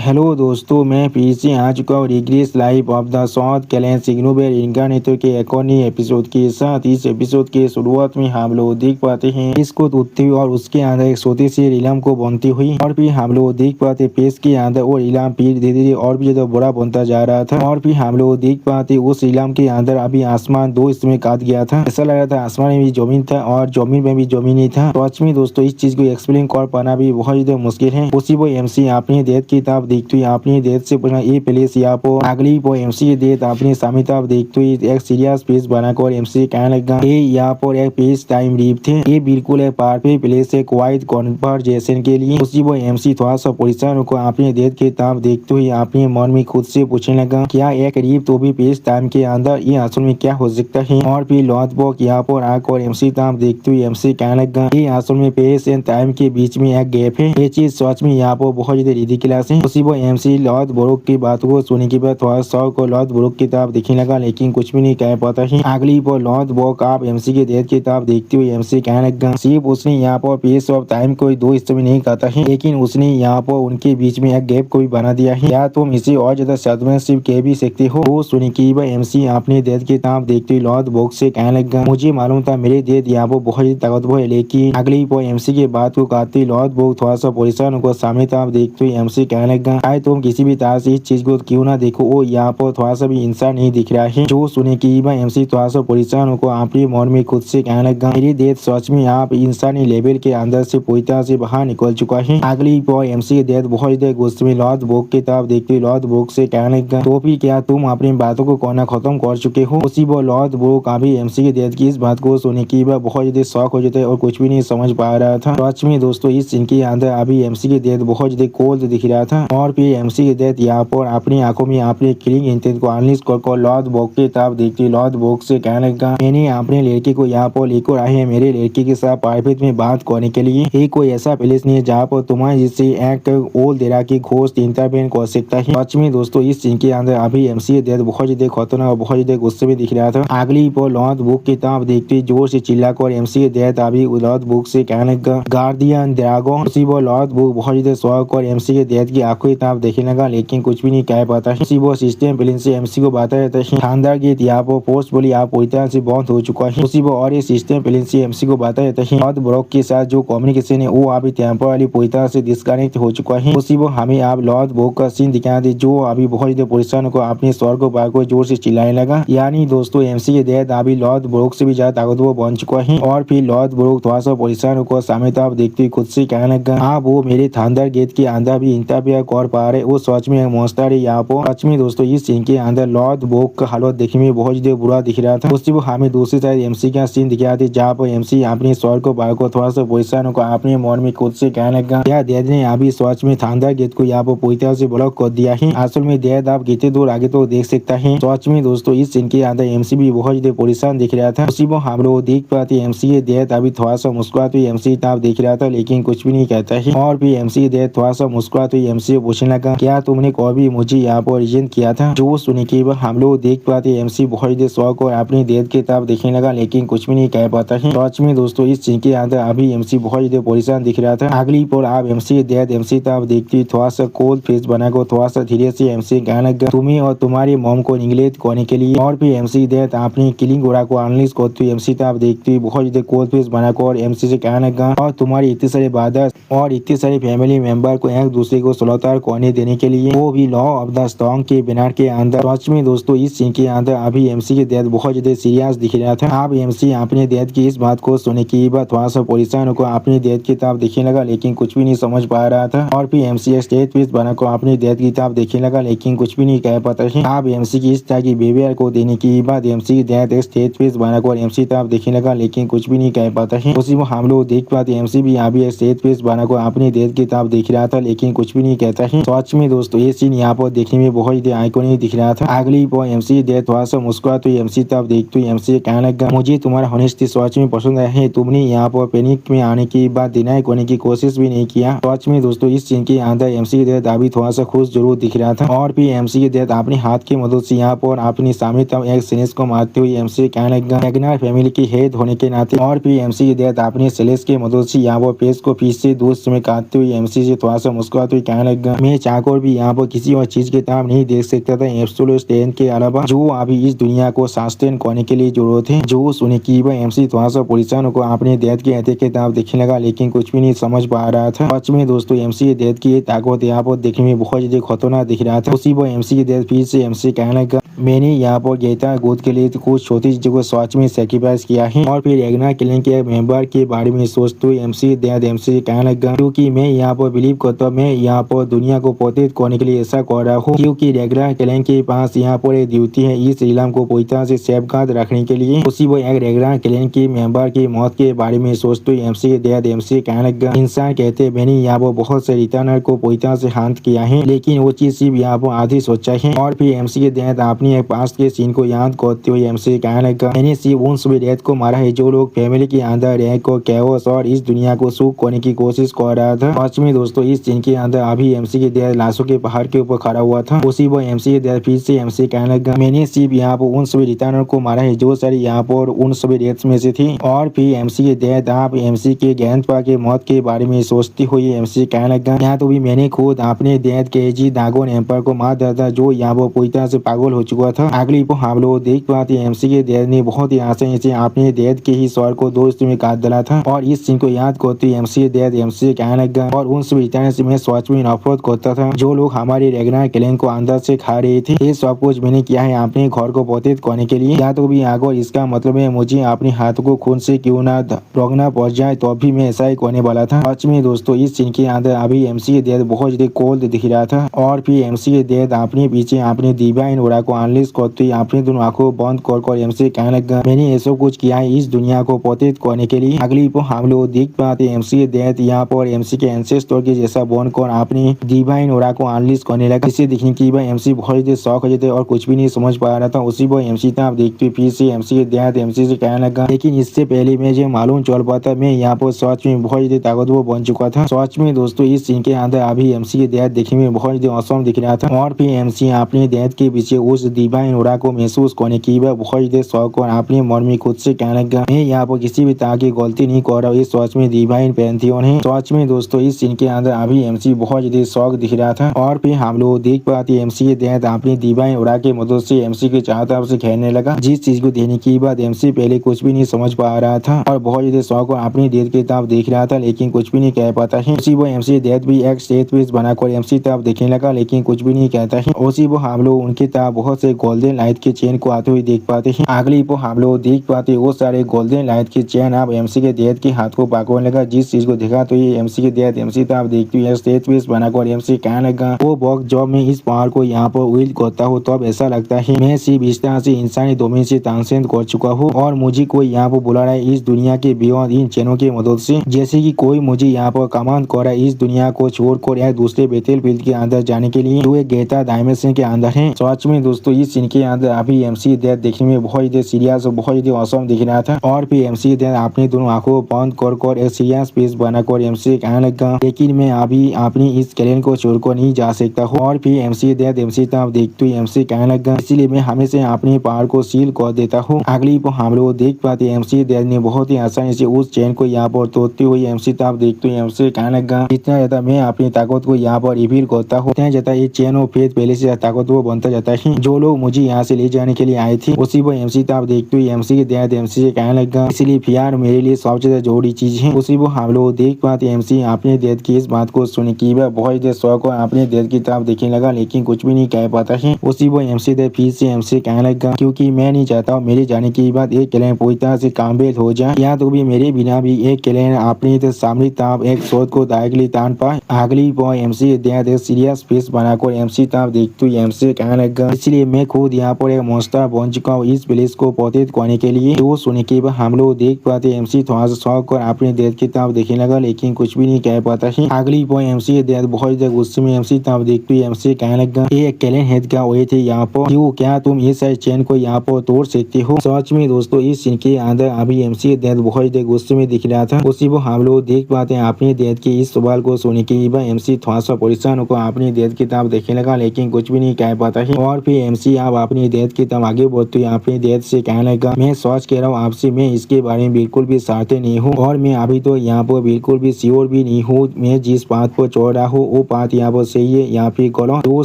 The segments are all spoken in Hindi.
हेलो दोस्तों, मैं फिर से आ चुका हूँ रिग्रेस लाइफ ऑफ द साउथ कैलेंस सिग्नोवेर इनकार्नेटर के एक और नए एपिसोड के साथ। इस एपिसोड के शुरुआत में हम लोग देख पाते हैं इसको टूटते हुए और उसके अंदर एक छोटी सी रीलम को बनती हुई, और फिर हम लोग देख पाते पेस के अंदर वो रीलम फिर धीरे धीरे और भी ज्यादा बड़ा बनता जा रहा था। और फिर हम लोग देख पाते उस रीलम के अंदर अभी आसमान दो हिस्से में काट गया था। ऐसा लग रहा था आसमान में भी जमीन था और जमीन में भी जमीन ही था। तो में दोस्तों इस चीज को एक्सप्लेन कर पाना भी बहुत ज्यादा मुश्किल है। उसी वो MC अपनी डेथ की किताब देखते हुए अपनी डेथ से पूछना ये प्लेस यहाँ पर अगली वो MC डेथ अपनी सामिताब देखते हुए एक सीरियस पेज बनाकर MC कहने लगा ये यहाँ पर एक पेज टाइम लीप थे, ये बिल्कुल एक परफेक्ट प्लेस है क्वाइट कन्वर्सेशन के लिए। उसी वो MC थोड़ा सा परेशान होकर अपनी डेथ की किताब देखते हुए अपने मन में खुद से पूछने लगा क्या एक रीप तो भी पेज टाइम के अंदर ये असल में क्या हो सकता है। और फिर लॉथ बॉक यहाँ पर आकर MC ताम देखते हुए MC कहने लगा ये असल में पेज एंड टाइम के बीच में एक गैप है। ये चीज सच में यहाँ पर बहुत ज्यादा रिडिकुलस है। उसी वो MC लॉथ ब्रोक की बात को सुनने के बाद थोड़ा सा को लॉथ ब्रोक की किताब देखने लगा, लेकिन कुछ भी नहीं कह पाता है। अगली पर लॉथ ब्रोक आप MC की डेथ की किताब देखते हुए MC कहने लगा सिर्फ उसने यहाँ पर पेज ऑफ टाइम को दो हिस्से में नहीं काटा है, लेकिन उसने यहाँ पर उनके बीच में एक गैप को भी बना दिया है। या तुम इसे और ज्यादा सदमेसिव कह भी सकते हो। वो सुनी की MC अपनी डेथ की किताब देखते हुए लॉथ ब्रोक से कहने लगा मुझे मालूम था मेरे डेथ यहाँ पर बहुत ही ताकतवर है, लेकिन अगली पर MC के बात को काटते लॉथ ब्रोक थोड़ा सा परेशान होकर सामने ताब देखते हुए MC कहने लगा आए तुम किसी भी तरह से इस चीज को क्यों ना देखो, वो यहाँ पर थोड़ा सा भी इंसान नहीं दिख रहा है। जो सुने की MC थोड़ा सा परेशान होकर अपने मन में खुद से कहने लगा मेरी डेथ सच में आप इंसानी लेवल के अंदर से पूरी तरह से बाहर निकल चुका है। अगली पर MC की डेथ बहुत ही गुस्से में लॉथ ब्रोक की तरफ देखते हुए लॉथ ब्रोक से कहने लगा तो भी क्या तुम अपनी बातों को कहना खत्म कर चुके हो। उसी पर लॉथ ब्रोक अभी MC की डेथ की इस बात को सुने की बहुत ज्यादा शौक हो जाता है और कुछ भी नहीं समझ पा रहा था। सच में दोस्तों इस सीन के अंदर अभी MC की डेथ बहुत ज्यादा कोल्ड दिख रहा था। और फिर MC की डेथ यहाँ पर अपनी आंखों में अपने किलिंग इंटेंट को अनलिस्ट कर लॉथ ब्रोक की तरफ देखते लॉथ ब्रोक से कहने लगा मैंने अपने लड़के को यहाँ पर लेकर आए हैं मेरे लड़के के साथ प्राइवेट में बात करने के लिए। ये कोई ऐसा प्लेस नहीं है जहाँ पर तुम्हारे जिससे एक ओल देरा की खोज इंटरवेन कर सकता है। सच में दोस्तों इस सीन के अंदर अभी MC की डेथ बहुत ज्यादा खतरनाक और बहुत ज्यादा गुस्से में दिख रहा था। अगली पर लॉथ ब्रोक की तरफ देखते जोर से चिल्लाकर MC की डेथ अभी लॉथ ब्रोक से कहने लगा गार्डियन ड्रैगन। उसी पर लॉथ ब्रोक बहुत ज्यादा शौक और MC की डेथ की आंखों की तरफ देखने लगा, लेकिन कुछ भी नहीं कह पाता है। उसी वो सिस्टम प्लेन से MC को बताया जाता है शानदार गेट यहाँ पर पोस्ट बोली आप पूरी तरह से बंद हो चुका है। उसी वो और ये सिस्टम प्लेन से MC को बताया जाता है लॉथ ब्रोक के साथ जो कम्युनिकेशन है वो अभी टेम्पोरली पूरी तरह से डिस्कनेक्ट हो चुका है। उसी वो हमें आप लॉथ ब्रोक का सीन दिखा दे जो अभी बहुत ज्यादा परेशान को अपने स्वर को बाहर को जोर से चिल्लाने लगा। यानी दोस्तों MC की डेथ अभी लॉथ ब्रोक से भी ज्यादा ताकतवर बन चुका है। और फिर लॉथ ब्रोक थोड़ा सा परेशान होकर सामने तरफ देखते हुए खुद से कहने लगा हाँ वो मेरे थंडर गेट के अंदर भी इंटरफेयर कर पा रहे, वो सच में मॉन्स्टर है यहाँ पर। सच में दोस्तों इस सीन के अंदर लॉथ ब्रोक का हालत देखने में बहुत ज्यादा बुरा दिख रहा था। उससे वो हमें दूसरी साइड MC का सीन दिखा थे जहाँ पर MC अपने स्वर को बाहर को थोड़ा सा परेशान होकर अपने मन में खुद से कहने लगा क्या डेड ने अभी सच में थंडर गेट को यहाँ पर पूरी तरह से ब्लॉक कर दिया है। असल में डेड आप कितने दूर आगे तो देख सकता है। सच में दोस्तों इस सीन के अंदर MC भी बहुत ज्यादा परेशान दिख रहा था। उसी वो हम लोग देख पाते MC की डेथ अभी थोड़ा सा मुस्कुराते हुए MC ताप देख रहा था, लेकिन कुछ भी नहीं कहता है। और भी MC की डेथ थोड़ा सा मुस्कुराते हुए MC पूछने लगा क्या तुमने कभी मुझे यहाँ पर रिजेक्ट किया था। जो सुने के बाद हम लोग देख पाते MC बहुत ज्यादा शौक और अपनी डेथ की तरफ देखने लगा, लेकिन कुछ भी नहीं कह पाता है। सच में दोस्तों इस सीन के अंदर अभी MC बहुत ज्यादा परेशान दिख रहा था। अगली पर आप MC की डेथ MC तरफ देखती थोड़ा सा कोल्ड फेस बनाकर थोड़ा सा धीरे से MC कहने लगा तुम्हें और तुम्हारी मॉम को निगलेक्ट करने के लिए। और फिर MC की डेथ अपनी किलिंग ओरा को अनलिस्ट करते हुए MC तरफ देखती हुई बहुत ज्यादा कोल्ड फेस बनाकर MC से कहने लगा और तुम्हारी इतने सारे ब्रदर्स और इतने सारे फैमिली मेंबर को एक दूसरे को सलाहकार करने देने के लिए, वो भी लॉ ऑफ द स्ट्रॉन्ग के बैनर के अंदर। सच में दोस्तों इस सीन के अंदर अभी MC की डेथ बहुत ज्यादा सीरियस दिख रहा था। अब MC अपने डेथ की इस बात को सुनने के बाद थोड़ा सा परेशान होकर अपनी डेथ की तरफ देखने लगा, लेकिन कुछ भी नहीं समझ पा रहा था। और फिर MC स्टेज पेज बनाकर अपनी डेथ की तरफ देखने लगा, लेकिन कुछ भी नहीं कह पाता है। अब MC की इस तरह की बिहेवियर को देने के बाद MC की डेथ एक स्टेज पेज बनाकर MC तरफ देखने लगा, लेकिन कुछ भी नहीं कह पाता है। उसी में हम लोग देख पाते MC भी अभी एक स्टेज पेज बनाकर अपनी डेथ की तरफ देख रहा था, लेकिन कुछ भी नहीं कहता है। सच में दोस्तों ये सीन यहाँ पर देखने में बहुत ही आइकॉनिक दिख रहा था। अगली पर MC की डेथ थोड़ा सा मुस्कुराते हुए MC तरफ देखते हुए MC कहने लगा मुझे तुम्हारा होनेस्टी सच में पसंद आया है, तुमने यहाँ पर पैनिक में आने के बाद डिनाई करने की कोशिश भी नहीं किया। सच में दोस्तों इस सीन के अंदर MC की डेथ अभी थोड़ा सा खुश जरूर दिख रहा था। और फिर MC की डेथ अपने हाथ की मदद से यहाँ पर अपनी सामने तरफ एक सिनेस को मारते हुए MC कहने लगा मैग्नार फैमिली की हेड होने के नाते। और फिर MC की डेथ अपनी सेलेस की मदद से यहाँ पर पेज को पीछे दूर से काटते हुए MC से थोड़ा सा मुस्कुराते हुए कहने लगा लगा। मैं चाहकर भी यहाँ पर किसी और चीज की तरफ नहीं देख सकता था एब्सोल्यूट स्ट्रेंथ के अलावा जो अभी इस दुनिया को सस्टेन करने के लिए जरूरत है। जो सुने की वह एमसी थोड़ा सा परेशान को अपने डेथ के हत्या की तरफ देखने लगा, लेकिन कुछ भी नहीं समझ पा रहा था। सच में दोस्तों एमसी की डेथ की ताकत यहाँ पर देखने में बहुत ज्यादा खतरनाक दिख रहा था। उसी पर एमसी की डेथ फिर से एमसी कहने लगा मैंने यहाँ पर गीता गोद के लिए कुछ छोटी चीजों को सच में सेक्रीफाइस किया है। और फिर एग्ना किलिंग के मेंबर के बारे में सोचते हुए एमसी डेथ एमसी कहने लगा क्योंकि मैं यहाँ पर बिलीव करता हूँ, मैं यहाँ पर दुनिया को प्रोटेक्ट करने के लिए ऐसा कर रहा हूँ क्योंकि रेगना किलिंग के पास यहाँ पर एक ड्यूटी है इस इलाम को पूरी तरह से सेफगार्ड रखने के लिए। उसी वो एक रेगना किलिंग के मेंबर की मौत के बारे में सोचते हुए एमसी डेथ एमसी कहने लगा इंसान कहते मैंने यहाँ पर बहुत से रिटर्नर को पूरी तरह से हाथ किया है, लेकिन वो चीज सिर्फ यहाँ पर आधी सोचा है। और फिर एमसी के डेथ अपने पास्ट के सीन को याद करते हुए एमसी कहने लगा मैंने सिर्फ उन सभी डेथ को मारा है जो लोग फैमिली के अंदर रह को कैओस और इस दुनिया को सुख करने की कोशिश कर रहा था। सच में दोस्तों इस सीन के अंदर अभी एमसी के डेथ लाशों के पहाड़ के ऊपर खड़ा हुआ था। उसी वो एमसी के डेथ फिर से एमसी कहने लगा मैंने सिर्फ यहाँ पर उन सभी रिटर्नर को मारा है जो सारी यहाँ पर उन सभी डेथ में से थी। और फिर एमसी के डेथ आप एमसी के ग्रैंडपा के मौत के बारे में सोचती हुई एमसी कहने लगा यहाँ तो भी मैंने खुद अपने डेथ के जी दागोन एम्पायर को मार दिया था जो यहाँ पर पूरी तरह से पागल हो चुका था। अगली को हम लोग देख पाते एमसी के डेथ ने बहुत ही आसानी से अपने डेथ के ही स्वर को दोस्त में काट डाला था। और इस सीन को याद करते एमसी के डेथ एमसी कहने लगा और उन सभी रिटर्नर से मैं सच में नफरत करता था जो लोग हमारी रेगना किलिंग को अंदर से खा रहे थे। ये सब कुछ मैंने किया है अपने घर को प्रोटेक्ट करने के लिए। या तो भी अगर इसका मतलब है मुझे अपने हाथ को खून से क्यों ना रोकना पड़ जाए तो भी मैं ऐसा ही करने वाला था। सच में दोस्तों इस सीन के अंदर अभी एमसी के डेथ बहुत ज्यादा कोल्ड दिख रहा था। और फिर एमसी के डेथ अपने पीछे अपने डिवाइन ओरा को अनलिस्ट करते अपने दोनों आंखों बंद कर एमसी कहने लगा मैंने ऐसा कुछ किया है इस दुनिया को प्रोटेक्ट करने के लिए। अगली को हम लोग देख पाते एमसी के डेथ यहाँ पर एमसी के एंसेस्टर के जैसा बन कर अपने डिवाइन ओरा को अनलिस्ट करने लगा। इसे देखने की वह एमसी बहुत ज्यादा शौक हो जाते और कुछ भी नहीं समझ पा रहा था। उसी पर एमसी था देखते फिर से एमसी के डेथ एमसी से कहने लगा लेकिन इससे पहले मुझे मालूम चल पाता मैं यहाँ पर सच में बहुत ज्यादा ताकतवर बन चुका था। सच में दोस्तों इस सीन के अंदर अभी एमसी के डेथ देखने में बहुत ज्यादा औसम दिख रहा था। और फिर एमसी अपने डेथ के पीछे उस डिवाइन ओरा को महसूस करने की वह बहुत ज्यादा शौक और अपने मन में खुद से कहने लगा मैं यहाँ पर किसी भी तरह की गलती नहीं कर रहा हूँ, ये सच में डिवाइन पैंथियन है। सच में दोस्तों इस सीन के अंदर अभी एमसी बहुत ज्यादा शौक दिख रहा था। और फिर हम लोग देख पाते एमसी के डेथ अपनी डिवाइन ओरा के मदद से एमसी के चारों तरफ से खेलने लगा। जिस चीज को देने की बाद एमसी पहले कुछ भी नहीं समझ पा रहा था और बहुत ज्यादा शौक और अपनी डेथ की तरफ देख रहा था, लेकिन कुछ भी नहीं कह पाता है। उसी वो एमसी डेथ भी एक स्टेज पीस बनाकर एमसी तरफ देखने लगा, लेकिन कुछ भी नहीं कहता है। उसी वो हम लोग उनकी तरफ बहुत से गोल्डन लाइट के चेन को आते हुए देख पाते हैं। अगली वो हम लोग देख पाते वो सारे गोल्डन लाइट के चेन आप एमसी के डेथ के हाथ को पकड़ने लगा। जिस चीज को देखा तो ये एमसी के डेथ एमसी तरफ देखती हुई स्टेज पीस बनाकर एमसी कहने लगा वो वक्त जब मैं इस पहाड़ को यहाँ पर विल्ड करता हूँ तब ऐसा लगता है मैं सिर्फ इस तरह से इंसानी डोमेन से ट्रांसेंड कर चुका हूँ और मुझे कोई यहाँ पर बुला रहा है इस दुनिया के बियॉन्ड इन चेनों की मदद से, जैसे कि कोई मुझे यहाँ पर कमांड कर रहा है इस दुनिया को छोड़कर या दूसरे बेटलफील्ड के अंदर जाने के लिए जो एक गेटा डायमेंशन के अंदर है। सच में दोस्तों इस सीन के अंदर अभी एमसी डेथ देखने में बहुत ज्यादा सीरियस और बहुत ज्यादा औसम दिख रहा था। और फिर एमसी डेथ अपनी दोनों आंखों बंद कर एक सीरियस फेस बनाकर एमसी कहने लगा लेकिन मैं अभी अपनी इस कैलेंडर को छोड़कर नहीं जा सकता हूँ। और फिर एमसी डेथ एमसी तरफ देखते हुए एमसी कहने लगा इसलिए मैं हमेशा अपने पहाड़ को सील कर देता हूँ। अगली को हम लोग देख पाते एमसी डेथ ने बहुत ही आसानी से उस चेन को यहाँ पर तोड़ते हुए एमसी तरफ देखते हुए एमसी कहने लगा जितना ज्यादा मैं अपनी ताकत को यहाँ पर रिवील करता हूँ उतना ज्यादा ये चेन और फेथ पहले से ताकतवर बनता जाता है। जो लोग मुझे यहाँ से ले जाने के लिए आए थे उसी वो एमसी तरफ देखते हुए एमसी के डेथ एमसी से कहने लगा इसलिए प्यार मेरे लिए सबसे ज्यादा जरूरी चीज है। उसी वो हम लोग देख पाते एमसी अपने डेथ की इस बात को सुन की वह बहुत ज्यादा शौक और अपने डेथ की तरफ देखने लगा, लेकिन कुछ भी नहीं कह पाता है। उसी वो एमसी डेथ फिर से एमसी कहने लगा क्योंकि मैं नहीं चाहता मेरे जाने के बाद एक क्लैन पूरी तरह से कामयाब हो जाए या तो भी मेरे बिना भी एक क्लैन अपनी सामने तरफ एक शोध को डायरेक्टली तान पाए। अगली बॉय एमसी डेथ एक सीरियस फेस बनाकर एमसी तरफ देखते हुए एमसी कहने लगा इसलिए मैं खुद यहाँ पर एक मॉन्स्टर बन चुका हूँ इस प्लेस को प्रोटेक्ट करने के लिए। तो सुनने के बाद हम लोग देख पाते एमसी थोड़ा सा शौक कर अपने डेथ की तरफ देखने लगा, लेकिन कुछ भी नहीं कह पाता है। अगली बॉय एमसी डेथ बहुत ज्यादा गुस्से में एमसी तरफ देखते हुए एमसी कहने लगा ये कैलेन हेड का हुए थे यहाँ पर क्यों क्या तुम इस साइड चेन को यहाँ पर तोड़ सकते हो। सच में दोस्तों इस सीन के अंदर अभी एमसी डेथ बहुत ज्यादा गुस्से में दिख रहा था। उसी वो हम लोग देख पाते हैं अपने डेथ के इस सवाल को सुनने के बाद एमसी थोड़ा सा परेशान होकर अपनी डेथ की तरफ देखने लगा, लेकिन कुछ भी नहीं कह पाता है। और फिर एमसी आप अपनी डेथ की तरफ आगे बढ़ते हुए अपनी डेथ से कहने लगा मैं सच कह रहा हूँ आपसे मैं इसके बारे में बिल्कुल भी साथे नहीं हूँ और मैं अभी तो यहाँ पर बिल्कुल भी श्योर भी नहीं हूँ मैं जिस बात पर चढ़ रहा हूँ वो बात यहाँ पर सही है यहाँ पे गलत। तो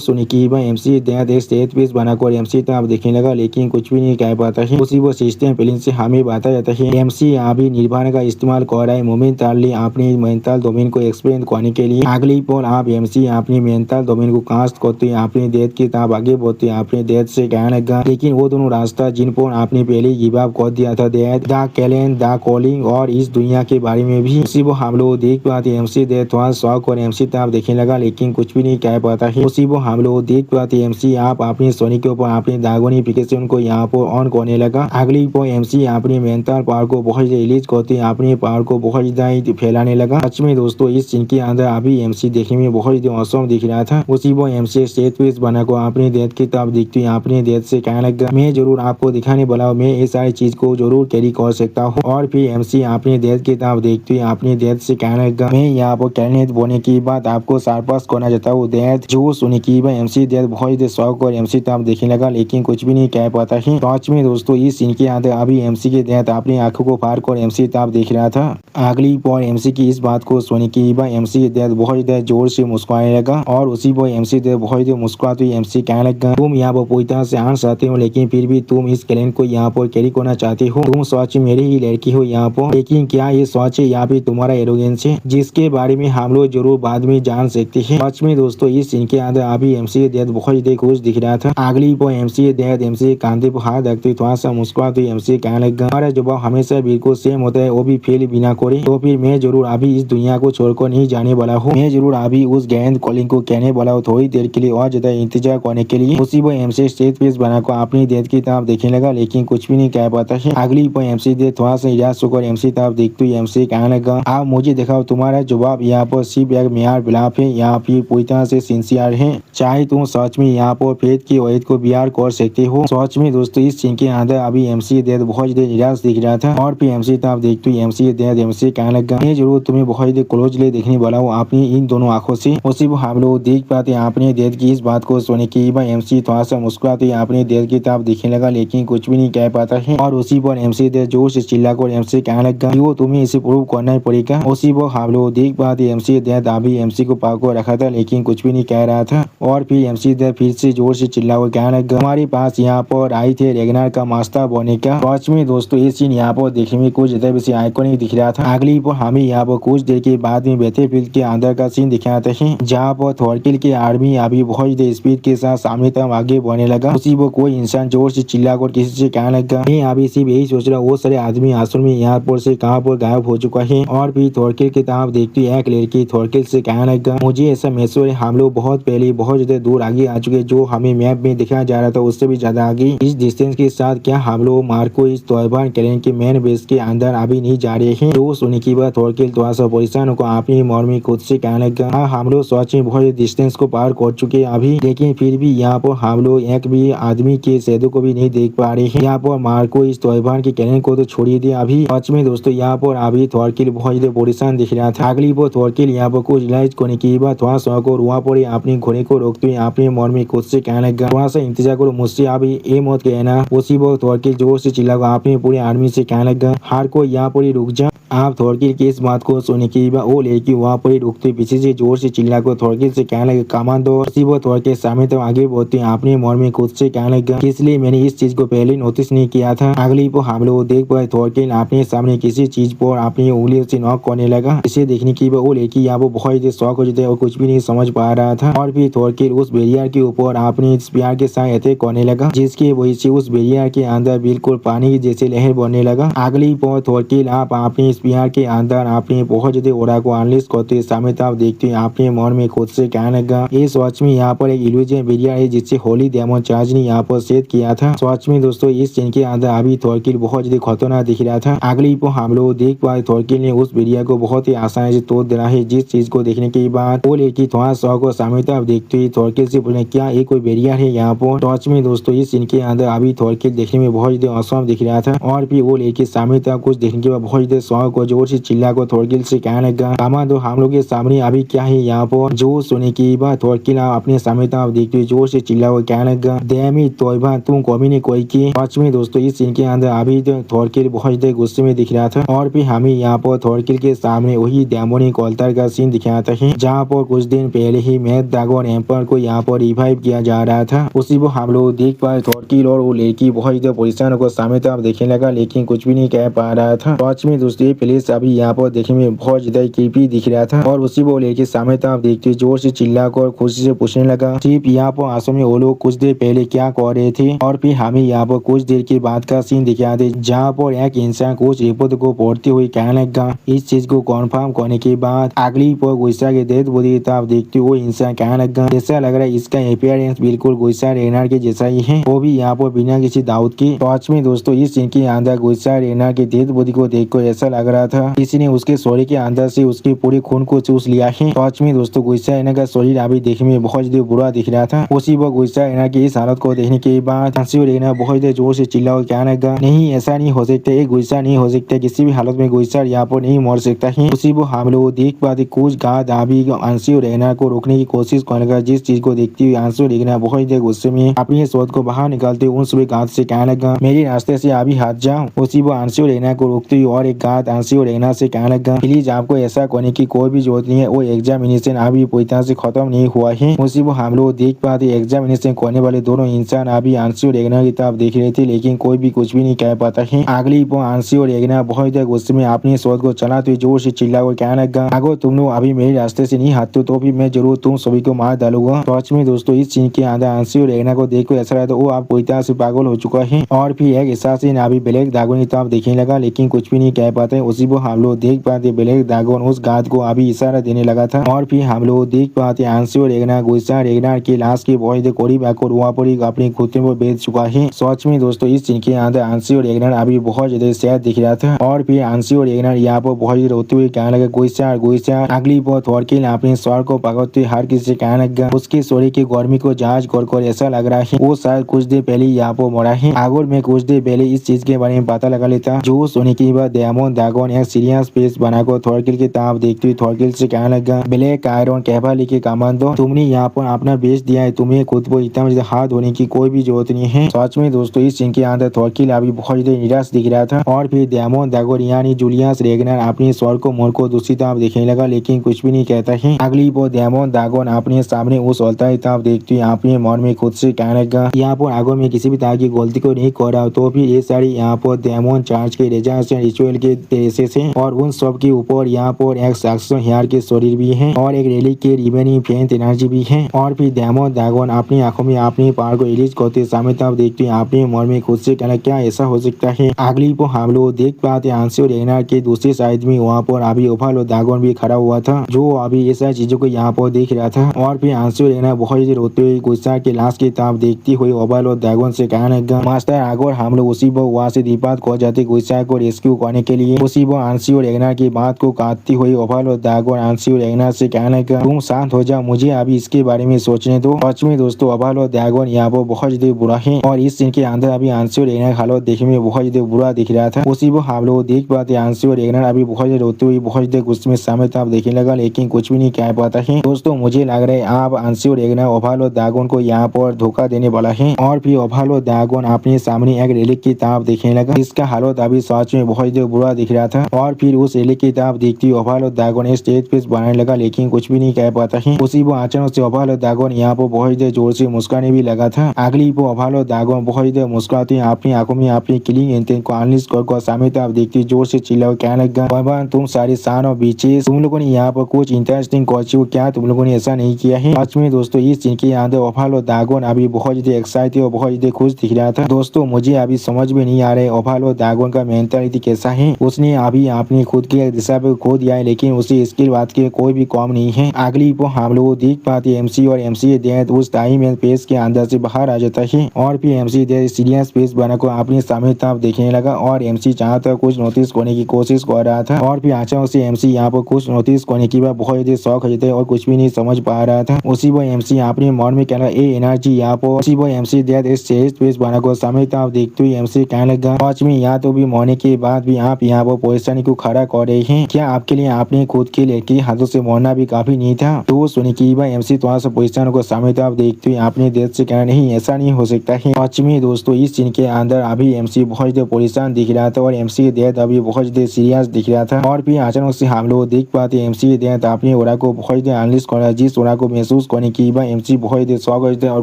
सुनी की MC दैट एक स्टेज पीस बनाकर MC तो आप देखने लगा लेकिन कुछ भी नहीं कह पाता है। उसी वो सिस्टम प्लेन से हमें बताया जाता है MC यहाँ भी निर्भर का इस्तेमाल कर रहा है मोमेंटली अपनी मेंटल डोमेन को एक्सप्लेन करने के लिए। अगली पर आप MC अपनी मेंटल डोमेन को कास्ट करते हैं अपने डेथ की तरफ आगे बढ़ते हैं अपने डेथ से कहने लगा। लेकिन वो दोनों रास्ता जिन पर आपने पहले गिव अप कर दिया था डेथ द कैलेंड द कॉलिंग और इस दुनिया के बारे में भी उसी वो हम लोग देख पाते MC डेथ थोड़ा शौक और MC तरफ देखने लगा लेकिन कुछ भी नहीं कह पाता है। उसी वो हम लोग देख पाते MC आप अपनी सोनी के ऊपर अपनी दागोनिफिकेशन को यहाँ पर ऑन करने लगा। अगली पर MC अपनी मेंटल पावर को बहुत रिलीज करते अपने पावर को बहुत ज्यादा फैलाने लगा। सच में दोस्तों इस सीन के अंदर अभी MC देखने में बहुत औसम दिख रहा था। उसी वो MC स्टेज पीस बनाकर अपने डेथ की तरफ दिखती अपने डेथ से कहने लगा मैं जरूर आपको दिखाने वाला हूँ मैं ये सारी चीज को जरूर कैरी कर सकता हूँ। और फिर MC अपने डेथ की तरफ देखती हुई अपने डेथ से कहने लगा मैं यहाँ पर कैलेंड बोने की बात आपको सरपास करना चाहता हूँ। डेथ जो सुनी की MC डेथ बहुत शौक और MC तरफ देखने लगा लेकिन कुछ भी नहीं कह पाता है। सच में दोस्तों इस सीन के अंदर अभी MC के डेथ अपनी आंखों को फाड़ कर MC तरफ देख रहा था। अगली पर MC की इस बात को सुनी की MC डेथ बहुत जोर से मुस्कुराने लगा और उसी पर MC डेथ बहुत मुस्कुराते हुए MC कहने लगा तुम यहाँ पर पूरी तरह से आना चाहते हो लेकिन फिर भी तुम इस कैलेंड को यहाँ पर कैरी करना चाहते हो। तुम सच मेरी ही लड़की हो यहाँ पर लेकिन क्या ये सच है या फिर तुम्हारा एरोगेंस है जिसके बारे में हम लोग जरूर बाद में जान सकते हैं। सच में दोस्तों इस सीन के अंदर अभी MC डेथ बहुत खुश दिख रहा था। अगली पर MC डेथ MC कांधे पर हाथ रखते थोड़ा सा मुस्कुराते हुए MC कहने लगा हमारा जवाब हमेशा बिल्कुल सेम होता है वो भी फेल बिना करे। तो फिर मैं जरूर अभी इस दुनिया को छोड़कर नहीं जाने वाला हूँ। मैं जरूर अभी उस गैंड कॉलिंग को कहने वाला हूँ थोड़ी देर के लिए और ज्यादा इंतजार करने के लिए। उसी वो MC स्टेज पीस बनाकर अपनी डेथ की तरफ देखने लगा लेकिन कुछ भी नहीं कह पाता है। अगली पर MC डेथ थोड़ा सा निराश होकर MC तरफ देखते हुए MC कहने लगा आप मुझे दिखाओ तुम्हारा जवाब यहाँ पर सिर्फ एक मेयार बिलाप है यहाँ फिर पूरी तरह से सिंसियर है चाहे तुम सच में यहाँ पर फेथ की वैद को बिहार कर सकते हो। सच में दोस्तों इस सीन के अंदर अभी MC डेथ बहुत निराश दिख रहा था और फिर MC तरफ देखते हुए MC डेथ MC कहने लगा मैं जरूर तुम्हें बहुत क्लोजली देखने वाला हूँ अपनी इन दोनों आंखों से। उसी वो हम लोग देख पाते अपने डेथ की इस बात को सुने की MC थोड़ा सा मुस्कुराते अपने डेथ की तरफ देखने लगा लेकिन कुछ भी नहीं कह पाता है। और उसी पर MC डेथ जोर से चिल्लाकर MC कहने लगा वो तुम्हें इसे प्रूव करना ही पड़ेगा। उसी वो हम लोग देख पाते MC डेथ अभी MC को पाको रखा था लेकिन कुछ भी नहीं कह रहा था। और फिर MC डेथ फिर से जोर से चिल्लाकर कहने लगा हमारे पास यहाँ पर आई थे रेगनार का मास्टर बने का। सच में दोस्तों ये सीन यहाँ पर देखने में कुछ ज्यादा बेसी आइकॉनिक दिख रहा था। अगली पर हमें यहाँ पर कुछ देर के बाद में बैटलफील्ड के अंदर का सीन दिखाते हैं जहाँ पर थॉरकिल की आर्मी अभी बहुत स्पीड के साथ सामने तक आगे बढ़ने लगा। उसी वो कोई इंसान जोर से चिल्लाकर किसी से कहने लगा मैं अभी सिर्फ यही सोच रहा वो सारे आदमी आसुर में यहाँ पर से कहाँ पर गायब हो चुका है। और फिर थॉरकिल की तरफ देखती एक लड़की थॉरकिल से कहने लगा मुझे ऐसा महसूस है हम लोग बहुत पहले बहुत ज्यादा दूर आगे आ चुके जो हमें मैप में दिखाया जा रहा था उससे भी ज्यादा आगे। इस डिस्टेंस के साथ क्या हम लोग मार्को इस तोयबान कैलेंड के मेन बेस के अंदर अभी नहीं जा रहे हैं। तो सुनने की बात थॉरकिल थोड़ा सा परेशान होकर अपनी मौर में खुद से कहने लगा हम लोग सच में बहुत डिस्टेंस को पार कर चुके हैं अभी लेकिन फिर भी यहाँ पर हम लोग एक भी आदमी के शैडो को भी नहीं देख पा रहे हैं। यहाँ पर मार्को इस तोयबान के कैलेंड को तो छोड़िए दिया अभी। सच में दोस्तों यहाँ पर अभी थॉरकिल बहुत ज्यादा परेशान दिख रहा था। अगली पर थॉरकिल यहाँ पर कुछ रियलाइज करने की बात थोड़ा सा को वहाँ पर अपनी घोड़े को रोकते हुए अपने मौर में खुद से कहने लगा थोड़ा सा इंतजार करो मुझसे अभी ये मत कहना। उसी वो थॉरकिल जोर से चिल्लाकर अपने पूरे आर्मी से कहने लगा हार को यहाँ पर ही रुक जा। आप थॉरकिल की इस बात को सुनने की वो लड़की वहाँ पर ही रुकते पीछे से जोर से चिल्लाकर थॉरकिल से कहने लगा कमांडो। उसी वो थॉरकिल सामने तो आगे बढ़ते अपने मौर में खुद से कहने लगा इसलिए मैंने इस चीज को पहले नोटिस नहीं किया था। अगली पर हम लोग देख पाए थॉरकिल अपने सामने किसी चीज पर अपनी उंगलियों से नॉक करने लगा। इसे देखने की वो लड़की यहाँ पर बहुत शौक हो जाते और कुछ भी नहीं समझ पा रहा था। और फिर थॉरकिल उस बैरियर के ऊपर अपने स्पीयर के साथ अटैक करने लगा जिसकी वजह से उस बैरियर के अंदर बिल्कुल पानी की जैसे लहर बनने लगा। अगली पर थॉरकिल आप अपने स्पीयर के अंदर अपने बहुत ज्यादा ओरा को अनलिस्ट करते सामने आप देखते हैं अपने मन में खुद से कहने लगा इस वॉच में यहाँ पर एक इल्यूजन बैरियर है जिससे होली डेमन चार्ज ने यहाँ पर सेट किया था। सच में दोस्तों इस सीन के अंदर अभी थॉरकिल बहुत ज्यादा खतरनाक दिख रहा था। अगली पर हम लोग देख पाए थॉरकिल ने उस बैरियर को बहुत ही आसानी से तोड़ देना है जिस चीज को देखने के बाद वो लड़की थोड़ा सा को सामने तरफ देखते हुए थॉरकिल से बोले क्या ये कोई बैरियर है यहाँ पर। सच में दोस्तों इस सीन के अंदर अभी थॉरकिल देखने में बहुत ज्यादा असम दिख रहा था। और फिर वो लड़की सामने तरफ कुछ देखने के बाद बहुत ज्यादा शौक को जोर से चिल्ला को थॉरकिल से कहने लगा कमांडो हम लोग के सामने अभी क्या है यहाँ पर। जो सुने की बात थॉरकिल अपने सामने तरफ देखते हुए जोर से चिल्ला को कहने लगा देमी तोयबा तुम कभी ने कोई की। सच में दोस्तों इस सीन के अंदर अभी थॉरकिल बहुत ज्यादा गुस्से में दिख रहा था। और फिर हमें यहाँ पर थॉरकिल के सामने वही डेमोनिक ऑल्टर का सीन दिखाता है जहाँ जहाँ पर कुछ दिन पहले ही मैड ड्रैगन एम्पर को यहाँ पर रिवाइव किया जा रहा था। उसी को हम लोग देख पाए थॉरकिल और वो लड़की बहुत ही परेशान को सामने तरफ देखने लगा, लेकिन कुछ भी नहीं कह पा रहा था। सच में दोस्तों ये प्लेस अभी यहाँ पर देखने में बहुत ज्यादा क्रीपी दिख रहा था और उसी वो लड़की सामने तरफ देखते जोर से चिल्ला कर खुशी से पूछने लगा सिर्फ यहाँ पर आंसू में वो लोग कुछ देर पहले क्या कर रहे थे। और फिर हमें यहाँ पर कुछ देर के बाद का सीन दिखा दे जहाँ पर एक इंसान कुछ रिपोर्ट को पढ़ते हुए कहने लगा। इस चीज को कन्फर्म करने के बाद अगली पर गुस्सा के डेथ बॉडी की तरफ देखते हुए इंसान कहने लगा ऐसा लग रहा है इसका अपीयरेंस बिल्कुल गुस्सा रेनार के जैसा ही है, वो भी यहाँ पर बिना किसी दाऊद के। सच में दोस्तों इस सीन के अंदर गुस्सा रेनार की डेथ बॉडी को देखकर ऐसा लग रहा था किसी ने उसके शरीर के अंदर से उसकी पूरी खून को चूस लिया है। सच में दोस्तों गुस्सा रेनार का शरीर अभी देखने में बहुत ज्यादा बुरा दिख रहा था। उसी वक्त गुस्सा रेनार की इस हालत को देखने के बाद रेनार बहुत ज्यादा जोर से चिल्ला और कहने लगा नहीं ऐसा नहीं हो सकता, एक गुस्सा नहीं हो सकता, किसी भी हालत में गुस्सा यहाँ पर नहीं मर सकता है। उसी वो हम लोग देख पाते कुछ गार्ड अभी आंसू रेना को रोकने की कोशिश करने लगा, जिस चीज को देखते हुए आंसू रेना बहुत ज्यादा गुस्से में अपनी शोध को बाहर निकालते उन सभी गार्ड से कहने लगा मेरे रास्ते से अभी हट जाओ। उसी वो आंसू रेना को रोकते हुए और एक गार्ड आंसू रेना से कहने लगा प्लीज आपको ऐसा करने की कोई भी जरूरत नहीं है, वो एग्जामिनेशन अभी पूरी तरह से खत्म नहीं हुआ है। उसी वो हम लोग देख पाते एग्जामिनेशन करने वाले दोनों इंसान अभी आंसू रेना की तरफ देख रहे थे, लेकिन कोई भी कुछ भी नहीं कह पाता है। अगली वो आंसू रेना बहुत ज्यादा गुस्से में अपनी शोध को चलाते जोर से चिल्ला और कहने लगा अगर तुम लोग अभी मेरे रास्ते से नहीं हटते तो भी मैं जरूर तुम सभी को मार डालूंगा। सच में दोस्तों इस सीन के अंदर आंसू रेना को देखकर ऐसा लगा वो आप पूरी तरह से पागल हो चुका है और फिर एक एहसासी अभी ब्लैक ड्रैगन की तरफ देखने लगा, लेकिन कुछ भी नहीं कह पाते। उसी को हम लोग देख पाते ब्लैक ड्रैगन उस गार्ड को अभी इशारा देने लगा था और फिर हम लोग देख पाते आंसू रेना गुस्सा रेना की लाश के बहुत करीब आकर वहाँ पर अपनी खुदे को बेच चुका है। सच में दोस्तों इस सीन के अंदर आंसू रेना अभी बहुत ज्यादा सैड दिख रहा था और फिर आंसू रेना यहाँ पर बहुत रोते हुए कहने लगा गुस्सा गुस्सा। अगली बार थॉरकिल अपने स्वर को पकड़ते हर किसी से कहने लगा उसके शरीर की गर्मी को जांच कर ऐसा लग रहा है वो शायद कुछ देर पहले यहाँ पर मरा है। अगर मैं कुछ देर पहले इस चीज के बारे में पता लगा लेता जो सुनने के बाद डायमंड ड्रैगन एक सीरियस फेस बनाकर थॉरकिल की तरफ देखते हुए थॉरकिल से कहने लगा ब्लैक आयरन कैवाली के कमांडो तुमने यहाँ पर अपना बेच दिया है, तुम्हें खुद को इतना हाथ धोने की कोई भी जरूरत नहीं है। सच में दोस्तों इस सीन के अंदर थॉरकिल अभी बहुत ज्यादा निराश दिख रहा था और फिर डायमंड ड्रैगन यानी जूलियस रेगनर अपने स्वर को मोड़ को दूसरी तरफ देखने लगा, लेकिन कुछ भी नहीं कहता है। अगली वो डायमंड ड्रैगन अपने सामने उस अल्तार की तरफ देखते हुए अपने मन में खुद से कहने लगा यहाँ पर अगर मैं किसी भी तरह की गलती को नहीं कर रहा तो फिर ये सारी यहाँ पर डायमंड चार्ज के रेजारेशन रिचुअल के तरीके से और उन सब के ऊपर यहाँ पर एक सक्सेस हेयर के शरीर भी है और एक रेली के रिमेनिंग फेंट एनर्जी भी है। और फिर डायमंड ड्रैगन अपनी आंखों में अपनी पावर को रिलीज करते सामने तरफ देखते हुए अपने मन में खुद से कहना क्या ऐसा हो सकता है। अगली को हम लोग देख पाते आंसू रेना के दूसरी साइड में वहाँ पर अभी ओवरलॉर्ड ड्रैगन भी खड़ा हुआ था जो अभी ये सारी चीजों को यहाँ पर देख रहा था और फिर आंसू रेना बहुत ही रोते हुए गुस्सा के लाश की तरफ देखती हुई ओवरलॉर्ड ड्रैगन से कहने लगा मास्टर अगर हम लोग उसी वो वहाँ से दीपात खो जाते गुस्सा को रेस्क्यू करने के लिए। उसी वो आंसू रेना की बात को काटती हुई ओवरलॉर्ड ड्रैगन आंसू रेना से कहने लगा तुम शांत हो जाओ, मुझे अभी इसके बारे में सोचने दो। सच में दोस्तों ओवरलॉर्ड ड्रैगन यहाँ पर बहुत ज्यादा बुरा है और इस सीन के अंदर अभी आंसू रेना का हालत देखने में बहुत ज्यादा बुरा दिख रहा था। उसी वो हम लोग देख पाते आंसू रेना अभी बहुत ज्यादा रोते हुए बहुत ज्यादा गुस्से में सामने तरफ देखने लगा, लेकिन कुछ भी नहीं कह पाता है। दोस्तों मुझे लग रहा है आप आंसू रेना ओवरलॉर्ड ड्रैगन को यहाँ पर धोखा देने वाला है और फिर ओवरलॉर्ड ड्रैगन अपने सामने एक रेलिक की तरफ देखने लगा जिसका हालत अभी सच में बहुत ज्यादा बुरा दिख रहा था और फिर उस रेलिक की तरफ देखती ओवरलॉर्ड ड्रैगन स्टेज पे बनाने लगा, लेकिन कुछ भी नहीं कह पाता है। उसी वो अचानक से ओवरलॉर्ड ड्रैगन यहाँ पर बहुत ज्यादा जोर से मुस्कुराने भी लगा था। अगली वो ओवरलॉर्ड ड्रैगन बहुत ज्यादा मुस्कुराते अपनी आंखों में अपनी किलिंग इंटेंट को अनलिस्ट कर सामने तरफ देखती जोर से चिल्ला कहने लगा भगवान तुम सारे सान और बीचेस तुम लोगों ने यहाँ पर कुछ इंटरेस्टिंग कर क्या तुम लोगों ने ऐसा नहीं किया है। सच में दोस्तों इस सीन के अंदर ओवरलॉर्ड ड्रैगन अभी बहुत ज्यादा एक्साइटेड और बहुत ज्यादा खुश दिख रहा था। दोस्तों मुझे अभी समझ में नहीं आ रहा है ओवरलॉर्ड ड्रैगन का मेंटालिटी कैसा है। उसने अभी अपनी खुद की दिशा पे खो दिया है, लेकिन उसे इसकी बात के कोई भी कम नहीं है। अगली वो हम लोग देख पाते एमसी और एमसी डेथ उस टाइम एंड स्पेस के अंदर से बाहर आ जाता है और फिर एमसी डेथ सीरियस स्पेस बनाकर अपने सामने तरफ देखने लगा और एमसी चाहता कुछ नोटिस करने की कोशिश कर रहा था और फिर अचानक से एमसी यहाँ पर कुछ नोटिस करने की बात बहुत ज्यादा शौक हो जाता है और कुछ भी नहीं समझ पा रहा था। उसी वो एमसी अपने मन में कहना ए एनर्जी यहाँ पर उसी वो एमसी डेथ इस स्पेस बनाकर सामने तरफ देखते हुए एमसी कहने लगा सच में यहाँ तो भी मरने के बाद भी आप यहाँ पर परेशानी को खड़ा कर रहे हैं, क्या आपके लिए आपने खुद के लड़की हाथों से मरना भी काफी नहीं था। तो सुनी की बार एमसी थोड़ा सा परेशान को सामने तरफ देखते हुए अपने देश से कहना नहीं ऐसा नहीं हो सकता है। सच में दोस्तों इस सीन के अंदर अभी एमसी बहुत ज्यादा परेशान दिख रहा था और एमसी डेथ अभी बहुत ज्यादा सीरियस दिख रहा था और फिर अचानक से हम लोग देख पाते एमसी डेथ अपने ओरा को बहुत एनालिस करा, जिस ओरा को महसूस करने की बात एमसी बहुत शौक होते और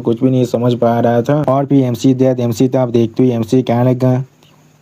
कुछ भी नहीं समझ पा रहा था। और फिर एमसी आप देखते हुए एमसी कहने लगा,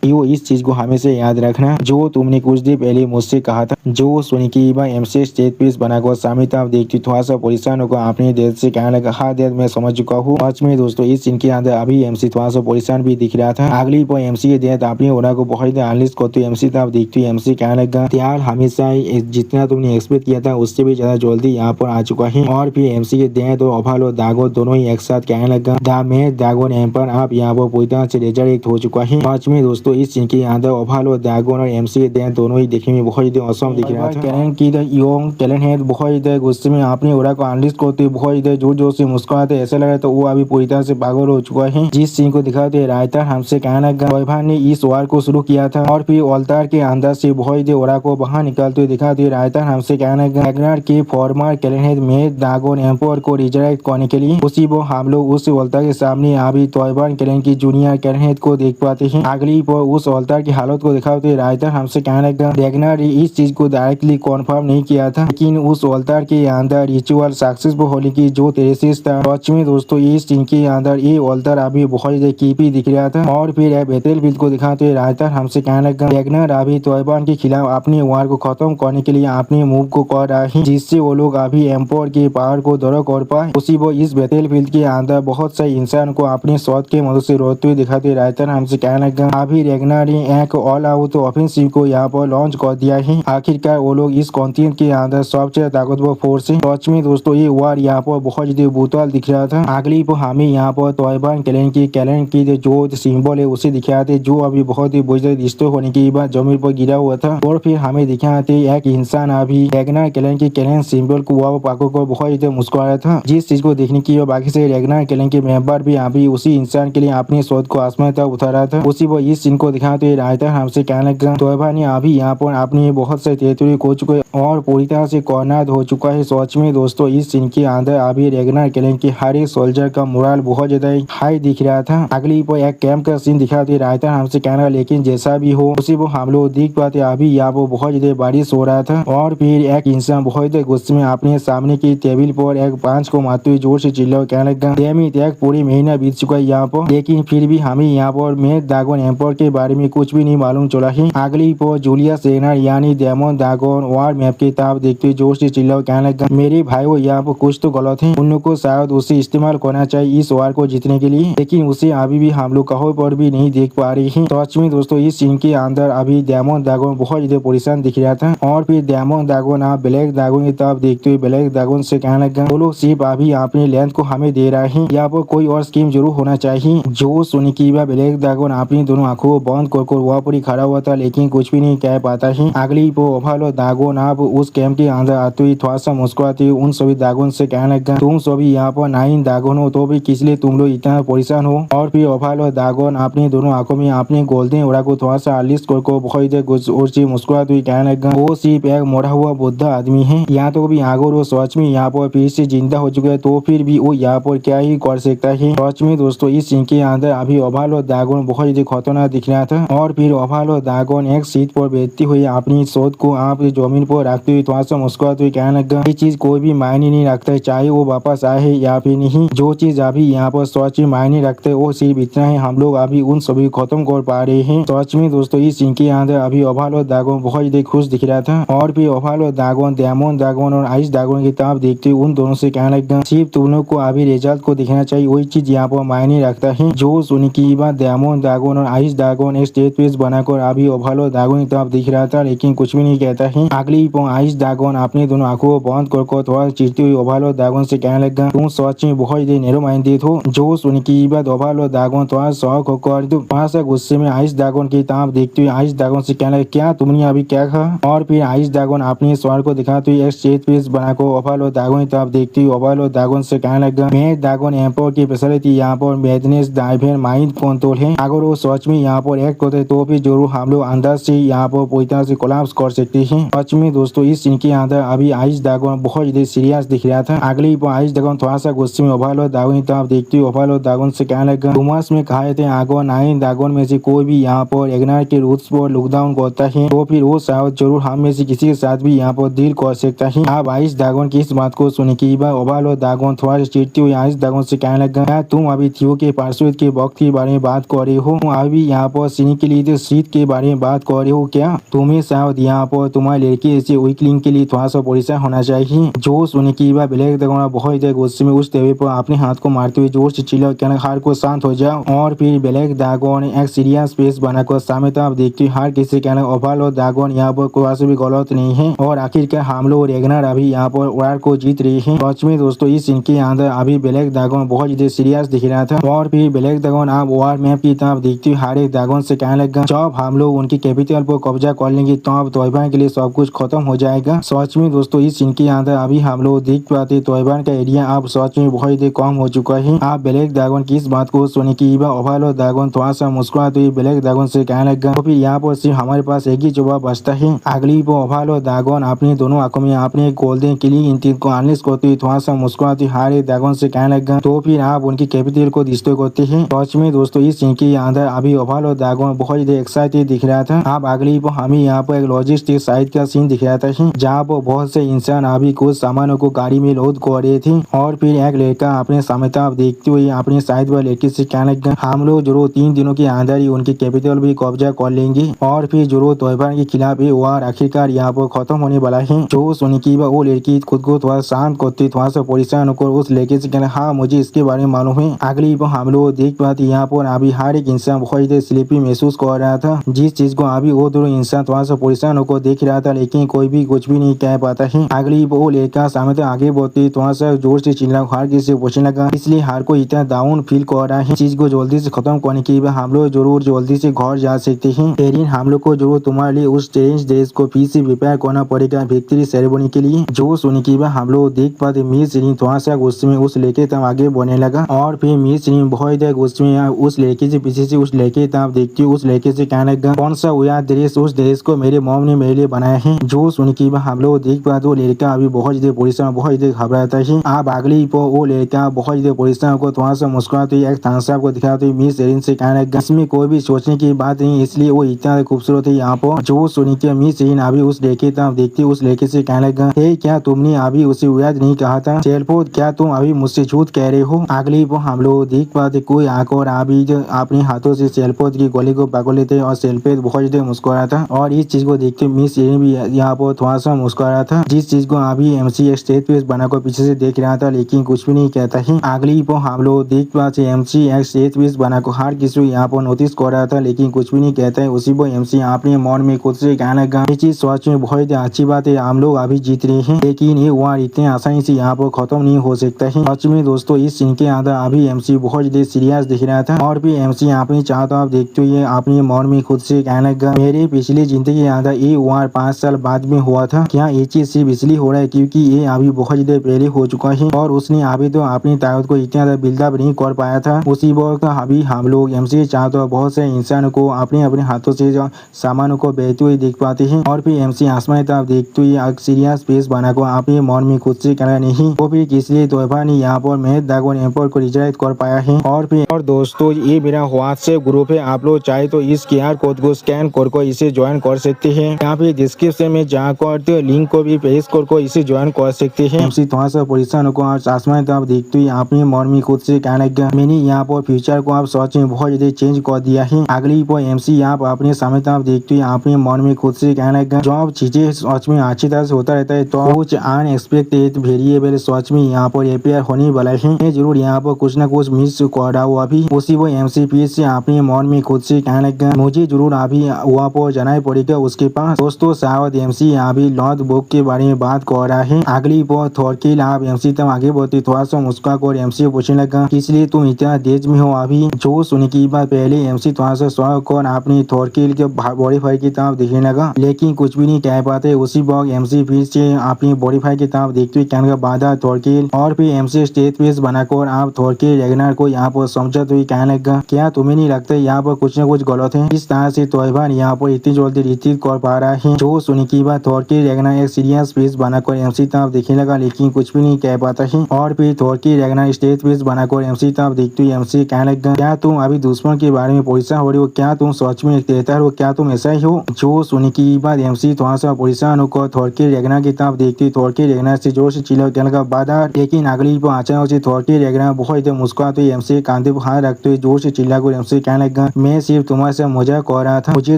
यो इस चीज को हमेशा याद रखना जो तुमने कुछ देर पहले मुझसे कहा था। जो सुनी की बात एमसी स्टेज पीस बनाकर सामने आप देखती थोड़ा सा परेशान होकर अपने दिल से कहने लगा, हाँ दिल मैं समझ चुका हूँ। सच में दोस्तों इस सीन के अंदर अभी एमसी थोड़ा सा परेशान भी दिख रहा था। अगली पर एमसी के देख अपनी ओरा को बहुत एनालिस करते एमसी आप देखती एमसी कहने लगा, त्यार हमेशा जितना तुमने एक्सपेक्ट किया था उससे भी ज्यादा जल्दी यहाँ पर आ चुका है। और फिर एमसी के देख तो ओभाल और दागो दोनों ही एक साथ कहने लगा, द मैच ड्रैगन एम्पायर आप यहाँ पर पूरी तरह से रिजरेक्ट हो चुका है। सच में दोस्तों इस सीन के अंदर ओभाल और ड्रैगन और एमसी के देख दोनों ही देखने में बहुत ही औसम दिख रहा था। कैलन की योंग कैलन है बहुत गुस्से में अपने ओरा को एनालिस करते बहुत जोर जोर से मुस्कुराते, ऐसा लग रहा था वो अभी पूरी तरह से पागल हो चुका है। जिस सीन को दिखाते रायता हमसे कहना वैभव ने इस वार को शुरू किया था और फिर ऑल्टर के अंदर से बहुत ओरा को बाहर निकलते हुए दिखाते रायता हमसे कहना रैग्नार के फॉर्मर कैलन में ड्रैगन एम्पायर को रिजरेक्ट करने के लिए उसी वो हम लोग उस ऑल्टर के सामने अभी तोयबान कैलन की जूनियर कैलन को देख पाते हैं। अगली पर उस ऑल्टर की हालत को दिखाते रायता हमसे कहना रैग्नार इस चीज को डायरेक्टली कॉन्फर्म नहीं किया था, लेकिन उस ऑल्टर के अंदर रिचुअल सक्सेसफुल होने की जो तेसिस था। सच में दोस्तों इस सीन के अंदर ये ऑल्टर अभी बहुत कीपी दिख रहा था। और फिर बैटलफील्ड को दिखाते रायता हमसे कहने लगा रैग्नार अभी तोयबान के खिलाफ अपने वार को खत्म करने के लिए अपने मूव को कर रहा है, जिससे वो लोग अभी एम्पायर के पावर को दौरा कर पाए। उसी वो इस बैटलफील्ड के अंदर बहुत से इंसान को अपने शॉट के मदद से रोकते हुए दिखाते रायता हमसे कहने लगा अभी रैग्नार ने एक ऑल आउट ऑफेंसिव को यहाँ पर लॉन्च कर दिया है। आखिरकार वो लोग इस कॉन्टिनेंट के अंदर सबसे ताकतवर फोर्स है। सच में दोस्तों ये वार यहाँ पर बहुत ब्रूटल दिख रहा था। अगली पर हमें यहाँ पर तोयबान कैलन की जो सिंबल है उसे दिखाते जो अभी बहुत ही बुजुर्ग डिस्ट्रॉय होने की बाद जमीन पर गिरा हुआ था। और फिर हमें दिखाते एक इंसान अभी रैग्नार कैलन की कैलन सिंबल को वहाँ पाको को बहुत मुस्कुरा रहा था। जिस चीज को देखने की बाकी से रैग्नार कैलन के मेंबर भी अभी उसी इंसान के लिए अपने शोध को आसमान तक उठा रहा था। उसी वो इस सीन को दिखाते रायता हमसे कहने लगा तोयबा ने अभी यहाँ पर अपने बहुत से टेरिटरी खो चुके और पूरी तरह से कॉर्नर हो चुका है। सच में दोस्तों इस सीन के अंदर अभी रैग्नार कैलन के हर एक सोल्जर का मोरल बहुत ज्यादा हाई दिख रहा था। अगली पर एक कैंप का सीन दिखाते रायता हमसे कहना लेकिन जैसा भी हो उसी वो हम लोग देख पाते अभी यहाँ पर बहुत ज्यादा बारिश हो रहा था। और फिर एक इंसान बहुत गुस्से में अपने सामने की टेबल पर एक पांच को मारते हुए जोर से चिल्ला कहने लगा एक पूरी महीना बीत चुका है यहाँ पर, लेकिन फिर भी हमें यहाँ पर मैच ड्रैगन एम्पायर के बारे में कुछ भी नहीं मालूम चला है। अगली पर जूलियस रेगनार यानी डेमन ड्रैगन वार मैप की तरफ देखते जोर से चिल्ला कहने लगा मेरे भाइयों यहाँ पर कुछ तो गलत है, उन लोग को शायद उसे इस्तेमाल करना चाहिए इस वार को जीतने के लिए, लेकिन उसे अभी भी हम लोग कहीं पर भी नहीं देख पा रहे हैं। तो सच में दोस्तों इस सीन के अंदर अभी डेमन ड्रैगन बहुत ज्यादा परेशान दिख रहा था। और फिर डेमन ड्रैगन आप ब्लैक ड्रैगन की तरफ देखते हुए ब्लैक ड्रैगन से कहने लगा वो लोग सिर्फ अभी अपने लेंथ को हमें दे रहे हैं, यहाँ पर कोई और स्कीम जरूर होना चाहिए। जो सुनी की ब्लैक ड्रैगन अपनी दोनों आंखों को बंद कर वहाँ पर ही खड़ा हुआ था, लेकिन कुछ भी नहीं कह पाता है। अगली पर ओभाल ड्रैगन आप उस कैंप के अंदर आते हुए थोड़ा सा मुस्कुराते हुए उन सभी ड्रैगन से कहने लगा तुम सभी यहाँ पर 9 ड्रैगन हो तो भी किस लिए तुम लोग इतना परेशान हो। और फिर ओभाल ड्रैगन अपनी दोनों आंखों में अपने गोल्डन ओरा को थोड़ा सा आलिश कर बहुत से मुस्कुराते हुए कहने लगा वो सिर्फ एक मोड़ा हुआ बुद्ध आदमी है, यहाँ तो भी अगर वो सच में यहाँ पर फिर से जिंदा हो चुका है तो फिर भी वो यहाँ पर क्या ही कर सकता है। सच में दोस्तों इस सीन के अंदर अभी ओभाल ड्रैगन बहुत ही खतरनाक दिख रहा था। और फिर ओभाल ड्रैगन एक सीट पर बैठती हुई अपनी शोध को आप जमीन पर रखते हुए थोड़ा सा मुस्कुराते हुए कहने लगा ये चीज कोई भी मायने नहीं रखता है, चाहे वो वापस आए या फिर नहीं, जो चीज अभी यहाँ पर सच में मायने रखते है वो सिर्फ इतना है हम लोग अभी उन सभी खत्म कर पा रहे हैं। सच में दोस्तों इस सीन के अंदर अभी ओभाल ड्रैगन बहुत ही खुश दिख रहा था। और फिर ओभाल ड्रैगन डेमन ड्रैगन और आइस ड्रैगन की तरफ देखते हुए उन दोनों से कहने लगा सिर्फ तुम लोग को अभी रिजल्ट को दिखना चाहिए, वही चीज यहाँ पर मायने रखता है। जो सुनी की बात डेमन ड्रैगन और आइस ड्रैगन एक स्टेज पीस बनाकर अभी ओभाल ड्रैगन की तरफ दिख रहा था, लेकिन कुछ भी नहीं कहता है। अगली पर आइस ड्रैगन अपने दोनों आंखों को बंद कर थोड़ा चिढ़ती हुई ओभाल ड्रैगन से कहने लगा तुम सच में बहुत ही नैरो माइंडेड हो। जो सुनी की बात ओभाल ड्रैगन थोड़ा शौक होकर वहाँ से गुस्से में आइस ड्रैगन की तरफ देखते हुए आइस ड्रैगन से कहने लगा क्या तुमने अभी क्या कहा। और फिर आइस ड्रैगन अपने स्वर को दिखाते हुए एक स्टेज पीस बनाकर ओभाल ड्रैगन की तरफ देखते हुए ओभाल ड्रैगन से कहने लगा मैं ड्रैगन एम्पायर की स्पेशलिटी यहाँ पर मैडनेस डाइवर माइंड कंट्रोल है, अगर वो सच में यहाँ पर एक्ट करते तो भी जरूर हम लोग अंदर से यहाँ पर पूरी तरह से कोलैप्स कर सकते हैं। सच में दोस्तों इस सीन के अंदर अभी आयुष दागोन बहुत ज्यादा सीरियस दिख रहा था। अगली बार आयुष दागोन थोड़ा सा गुस्से में ओवरलॉर्ड दागोन तो आप देखते हो ओवरलॉर्ड दागोन से कहने लगा डूमास में कहा थे आगो 9 दागोन में से कोई भी यहाँ पर एग्नार के रूट्स पर लॉकडाउन करता है तो फिर वो शायद जरूर हम में से किसी के साथ भी यहाँ पर डील कर सकता है। अब आयुष दागोन की इस बात को सुने की बार ओवरलॉर्ड दागोन थोड़ा चिढ़ते हुए आयुष दागोन से कहने लगा तुम अभी थियो के पार्षद के वक्त के बारे में बात कर रहे हो, अभी यहाँ पर सीनी के लिए शीत के बारे में बात कर रहे हो क्या? तुम्हें शायद यहाँ पर तुम्हारे लड़की ऐसे वीकलिंग के लिए थोड़ा सा परेशान होना चाहिए। जो सुने की बार ब्लैक दागोन बहुत गुस्से में उस टेबल पर अपने हाथ को मारते हुए जोर से चिल्ला कहना हार को शांत हो जाओ। और फिर ब्लैक दागोन एक सीरियस फेस बनाकर सामने तरफ देखती हर किसी कहना ओवरलॉर्ड दागोन यहाँ पर कोई भी गलत नहीं है और आखिरकार हम लोग रेगनर अभी यहाँ पर वार को जीत रही है। सच में दोस्तों इस सीन के अंदर अभी ब्लैक दागोन बहुत ज्यादा सीरियस दिख रहा था। और फिर ब्लैक दागोन आप वार मैप की तरफ देखती हुई हर एक दागोन से कहने लगा जब हम लोग उनकी कैपिटल पर कब्जा कर लेंगे तब तोयबान के लिए सब कुछ खत्म हो जाएगा। सच में दोस्तों इस सीन के अंदर अभी हम लोग देख पाते तोयबान का एरिया अब सच में बहुत ही कम हो चुका है। आप ब्लैक दागोन की इस बात को सुने की ओवरलॉर्ड दागोन थोड़ा सा मुस्कुराते हुए ब्लैक दागोन से कहने लगा तो फिर यहाँ पर सिर्फ हमारे पास एक ही जवाब बचता है। अगली बार ओवरलॉर्ड दागोन अपने दोनों आंखों में अपने गोल्डन के लिए इंटिल को अनलिस्ट करते हुए थोड़ा सा मुस्कुराते हर एक दागोन से कहने लगा तो फिर आप उनकी कैपिटल को डिस्ट्रॉय करते हैं। सच में दोस्तों इस सीन के अंदर अभी ओवरलॉर्ड दागोन बहुत ज्यादा एक्साइटेड दिख रहा था। अब अगली बार हमें यहाँ पर एक लॉजिस्टिक साइट का सीन दिख रहा था जहाँ पर बहुत से इंसान अभी कुछ सामानों को गाड़ी में लोड कर रहे थे। और फिर एक लड़का अपने सामने तरफ देखते हुए अपने साइड वाले लड़के से कहने लगा हम लोग जरूर 3 दिनों के अंदर ही उनकी कैपिटल भी कब्जा कर लेंगे और फिर जरूर तोयबान के खिलाफ ये वार आखिरकार यहाँ पर खत्म होने वाला है। जो सुनी की वो लड़की खुद को थोड़ा शांत करती थोड़ा सा परेशान होकर उस लड़के से कहना हाँ मुझे इसके बारे में मालूम है। अगली बार हम लोग देख पाते यहाँ पर अभी हर एक इंसान बहुत स्लीपी महसूस कर रहा था। जिस चीज को अभी वो दोनों इंसान थोड़ा सा परेशान होकर देख रहा था लेकिन कोई भी कुछ भी नहीं कह पाता है। अगली वो लड़का सामने आगे बढ़ती थोड़ा सा जोर से चिल्ला हार किसी पूछने लगा इसलिए हार को इतना डाउन फील कर रहा है। चीज को जल्दी से खत्म करने के बाद हम लोग जरूर जल्दी से घर जा सकते हैं। लेकिन हम लोग को जरूर तुम्हारे लिए उस स्टेज ड्रेस को फिर से प्रिपेयर करना पड़ेगा विक्ट्री सेरेमनी के लिए। जो सुनी की बात हम लोग देख पाते मिस रीन थोड़ा सा गुस्से में उस लड़के तब आगे बढ़ने लगा और फिर मिस रीन बहुत गुस्से में उस लड़के से पीछे से उस लड़के तब देखती उस लड़के से कहने लगा कौन सा हुआ ड्रेस, उस ड्रेस को मेरे मॉम ने मेरे लिए बनाया है। जो सुनी की बात हम लोग देख पाते वो लड़का अभी बहुत ज्यादा परेशान बहुत ज्यादा घबराता है। आप अगली पर वो लड़का बहुत ज्यादा परेशान को थोड़ा सा मुस्कुराते एक थम्स अप को दिखाते मिस रीन से कहने लगा इसमें कोई भी सोचने की बात नहीं इसलिए वो इतना खूबसूरत है यहाँ पर। जो सुनी के मिस रीन अभी उस लड़के तब देखती उस लड़के से कहने लगा क्या तुमने अभी उसे याद नहीं कहा था सेल्फोद, क्या तुम अभी मुझसे झूठ कह रहे हो? अगली बार हम लोग देख पाते कोई आकर अभी अपने हाथों से सेल्फोद की गोली को पकड़ लेते और सेल्फोद बहुत ज्यादा मुस्कुरा था और इस चीज को देखते मिस रीन भी यहाँ पर थोड़ा सा मुस्कुरा था। जिस चीज को अभी एमसी स्टेज पे बनाकर पीछे से देख रहा था लेकिन कुछ भी नहीं कहता है। अगली बार हम लोग देख पाते एमसी एक स्टेज पे बनाकर हर किसी यहाँ पर नोटिस कर रहा था लेकिन कुछ भी नहीं कहता है। उसी पर एमसी अपने मन में खुद से कहने लगा ये चीज सच में बहुत अच्छी बात है, हम लोग अभी जीत रहे हैं लेकिन ये वार इतने आसानी से यहाँ पर खत्म नहीं हो सकता है। सच में दोस्तों इस सीन के अंदर अभी एमसी बहुत ज्यादा सीरियस दिख रहा था और फिर एमसी अपनी चाहता आप देखते हुए अपने मन में खुद से कहने लगा मेरी पिछली जिंदगी के अंदर ये वार 5 साल बाद में हुआ था, क्या ये चीज सिर्फ इसलिए हो रहा है क्योंकि ये अभी बहुत ज्यादा पहले हो चुका है और उसने अभी तो अपनी ताकत को इतना ज्यादा बिल्डअप नहीं कर पाया था। उसी वक्त अभी हम लोग एमसी चाहते बहुत से इंसान को अपने अपने हाथों से सामानों को बेचते हुए देख पाते हैं और फिर एमसी आसमान तरफ देखते हुए सीरियस फेस बनाकर अपने मन में खुद से कहना नहीं वो फिर किसलिए तोयबा ने यहाँ पर मेहर दागोन एम्पायर को रिजल्ट कर पाया है। और दोस्तों ये मेरा व्हाट्सएप ग्रुप है, आप लोग चाहे तो इस QR कोड को स्कैन कर इसे ज्वाइन कर सकते हैं। यहाँ पे डिस्क्रिप्शन में जाकर लिंक को भी पेश कर इसे ज्वाइन कर सकते हैं। एमसी थोड़ा सा परेशान होकर आसमान तरफ देखते हुए अपने मन में खुद से कहने लगा मैंने यहाँ पर फ्यूचर को आप सच में बहुत ज्यादा चेंज कर दिया है। अगली पर एमसी आप अपने सामने तरफ देखते हुए अपने मन में खुद से कहने लगा जब चीजें सच में अच्छी तरह से होता रहता है तो कुछ अनएक्सपेक्टेड वेरिएबल सच में यहाँ पर अपेयर होने वाला है। मैं जरूर यहाँ पर कुछ न कुछ मिस कर रहा हूँ अभी। उसी वो एमसी फिर से अपने मन में खुद से कहने लगा मुझे जरूर अभी वहाँ पर जाना ही पड़ेगा उसके पास। दोस्तों शायद एमसी अभी लॉर्ड बुक के बारे में बात कर रहा है। अगली बार थॉरकिल आप एमसी तक आगे बढ़ती थोड़ा सा मुस्कुरा कर एमसी पूछने लगा इसलिए तुम इतना तेज में हो अभी। जो सुनने की बात पहले एमसी थोड़ा सा स्वागत कर अपनी थॉरकिल के बॉडी फायर की तरफ देखने लगा लेकिन कुछ भी नहीं कह पाते। उसी वक्त एमसी फिर से अपनी बॉडी फायर की तरफ देखते हुए कहने का बाधा थॉरकिल और फिर एमसी स्टेज पेस बनाकर आप थॉरकिल रेगनर को यहाँ पर समझते हुए कहने लगा क्या तुम्हें नहीं लगता यहाँ पर कुछ न कुछ गलत है? इस तरह से तोयबा यहाँ पर इतनी जल्दी रिसीव कर पा रहा है। जो सुनी की बाद थॉरकी रैग्नार एक सीरियस फेस बनाकर एमसी तरफ देखने लगा, लेकिन कुछ भी नहीं कह पाता है। और फिर थॉरकी रैग्नार स्टेज फेस बनाकर एमसी तरफ देखते हुए एमसी कहने लगा, क्या तुम अभी दुश्मन के बारे में परेशान हो रही हो? क्या तुम सच में एक तेतर हो? क्या तुम ऐसा ही हो? जो सुनने की बाद एमसी थोड़ा सा परेशान होकर थॉरकी रैग्नार की तरफ देखती थॉरकी रैग्नार से जोर से चिल्ला कहने लगा, बादर। लेकिन अगली पर अचानक से थॉरकी रैग्नार बहुत मुस्कुराते हुए एमसी कांधे पर हाथ रखते हुए जोर से चिल्लाकर एमसी कहने लगा, मैं सिर्फ तुम्हारे से मजाक कर रहा था। मुझे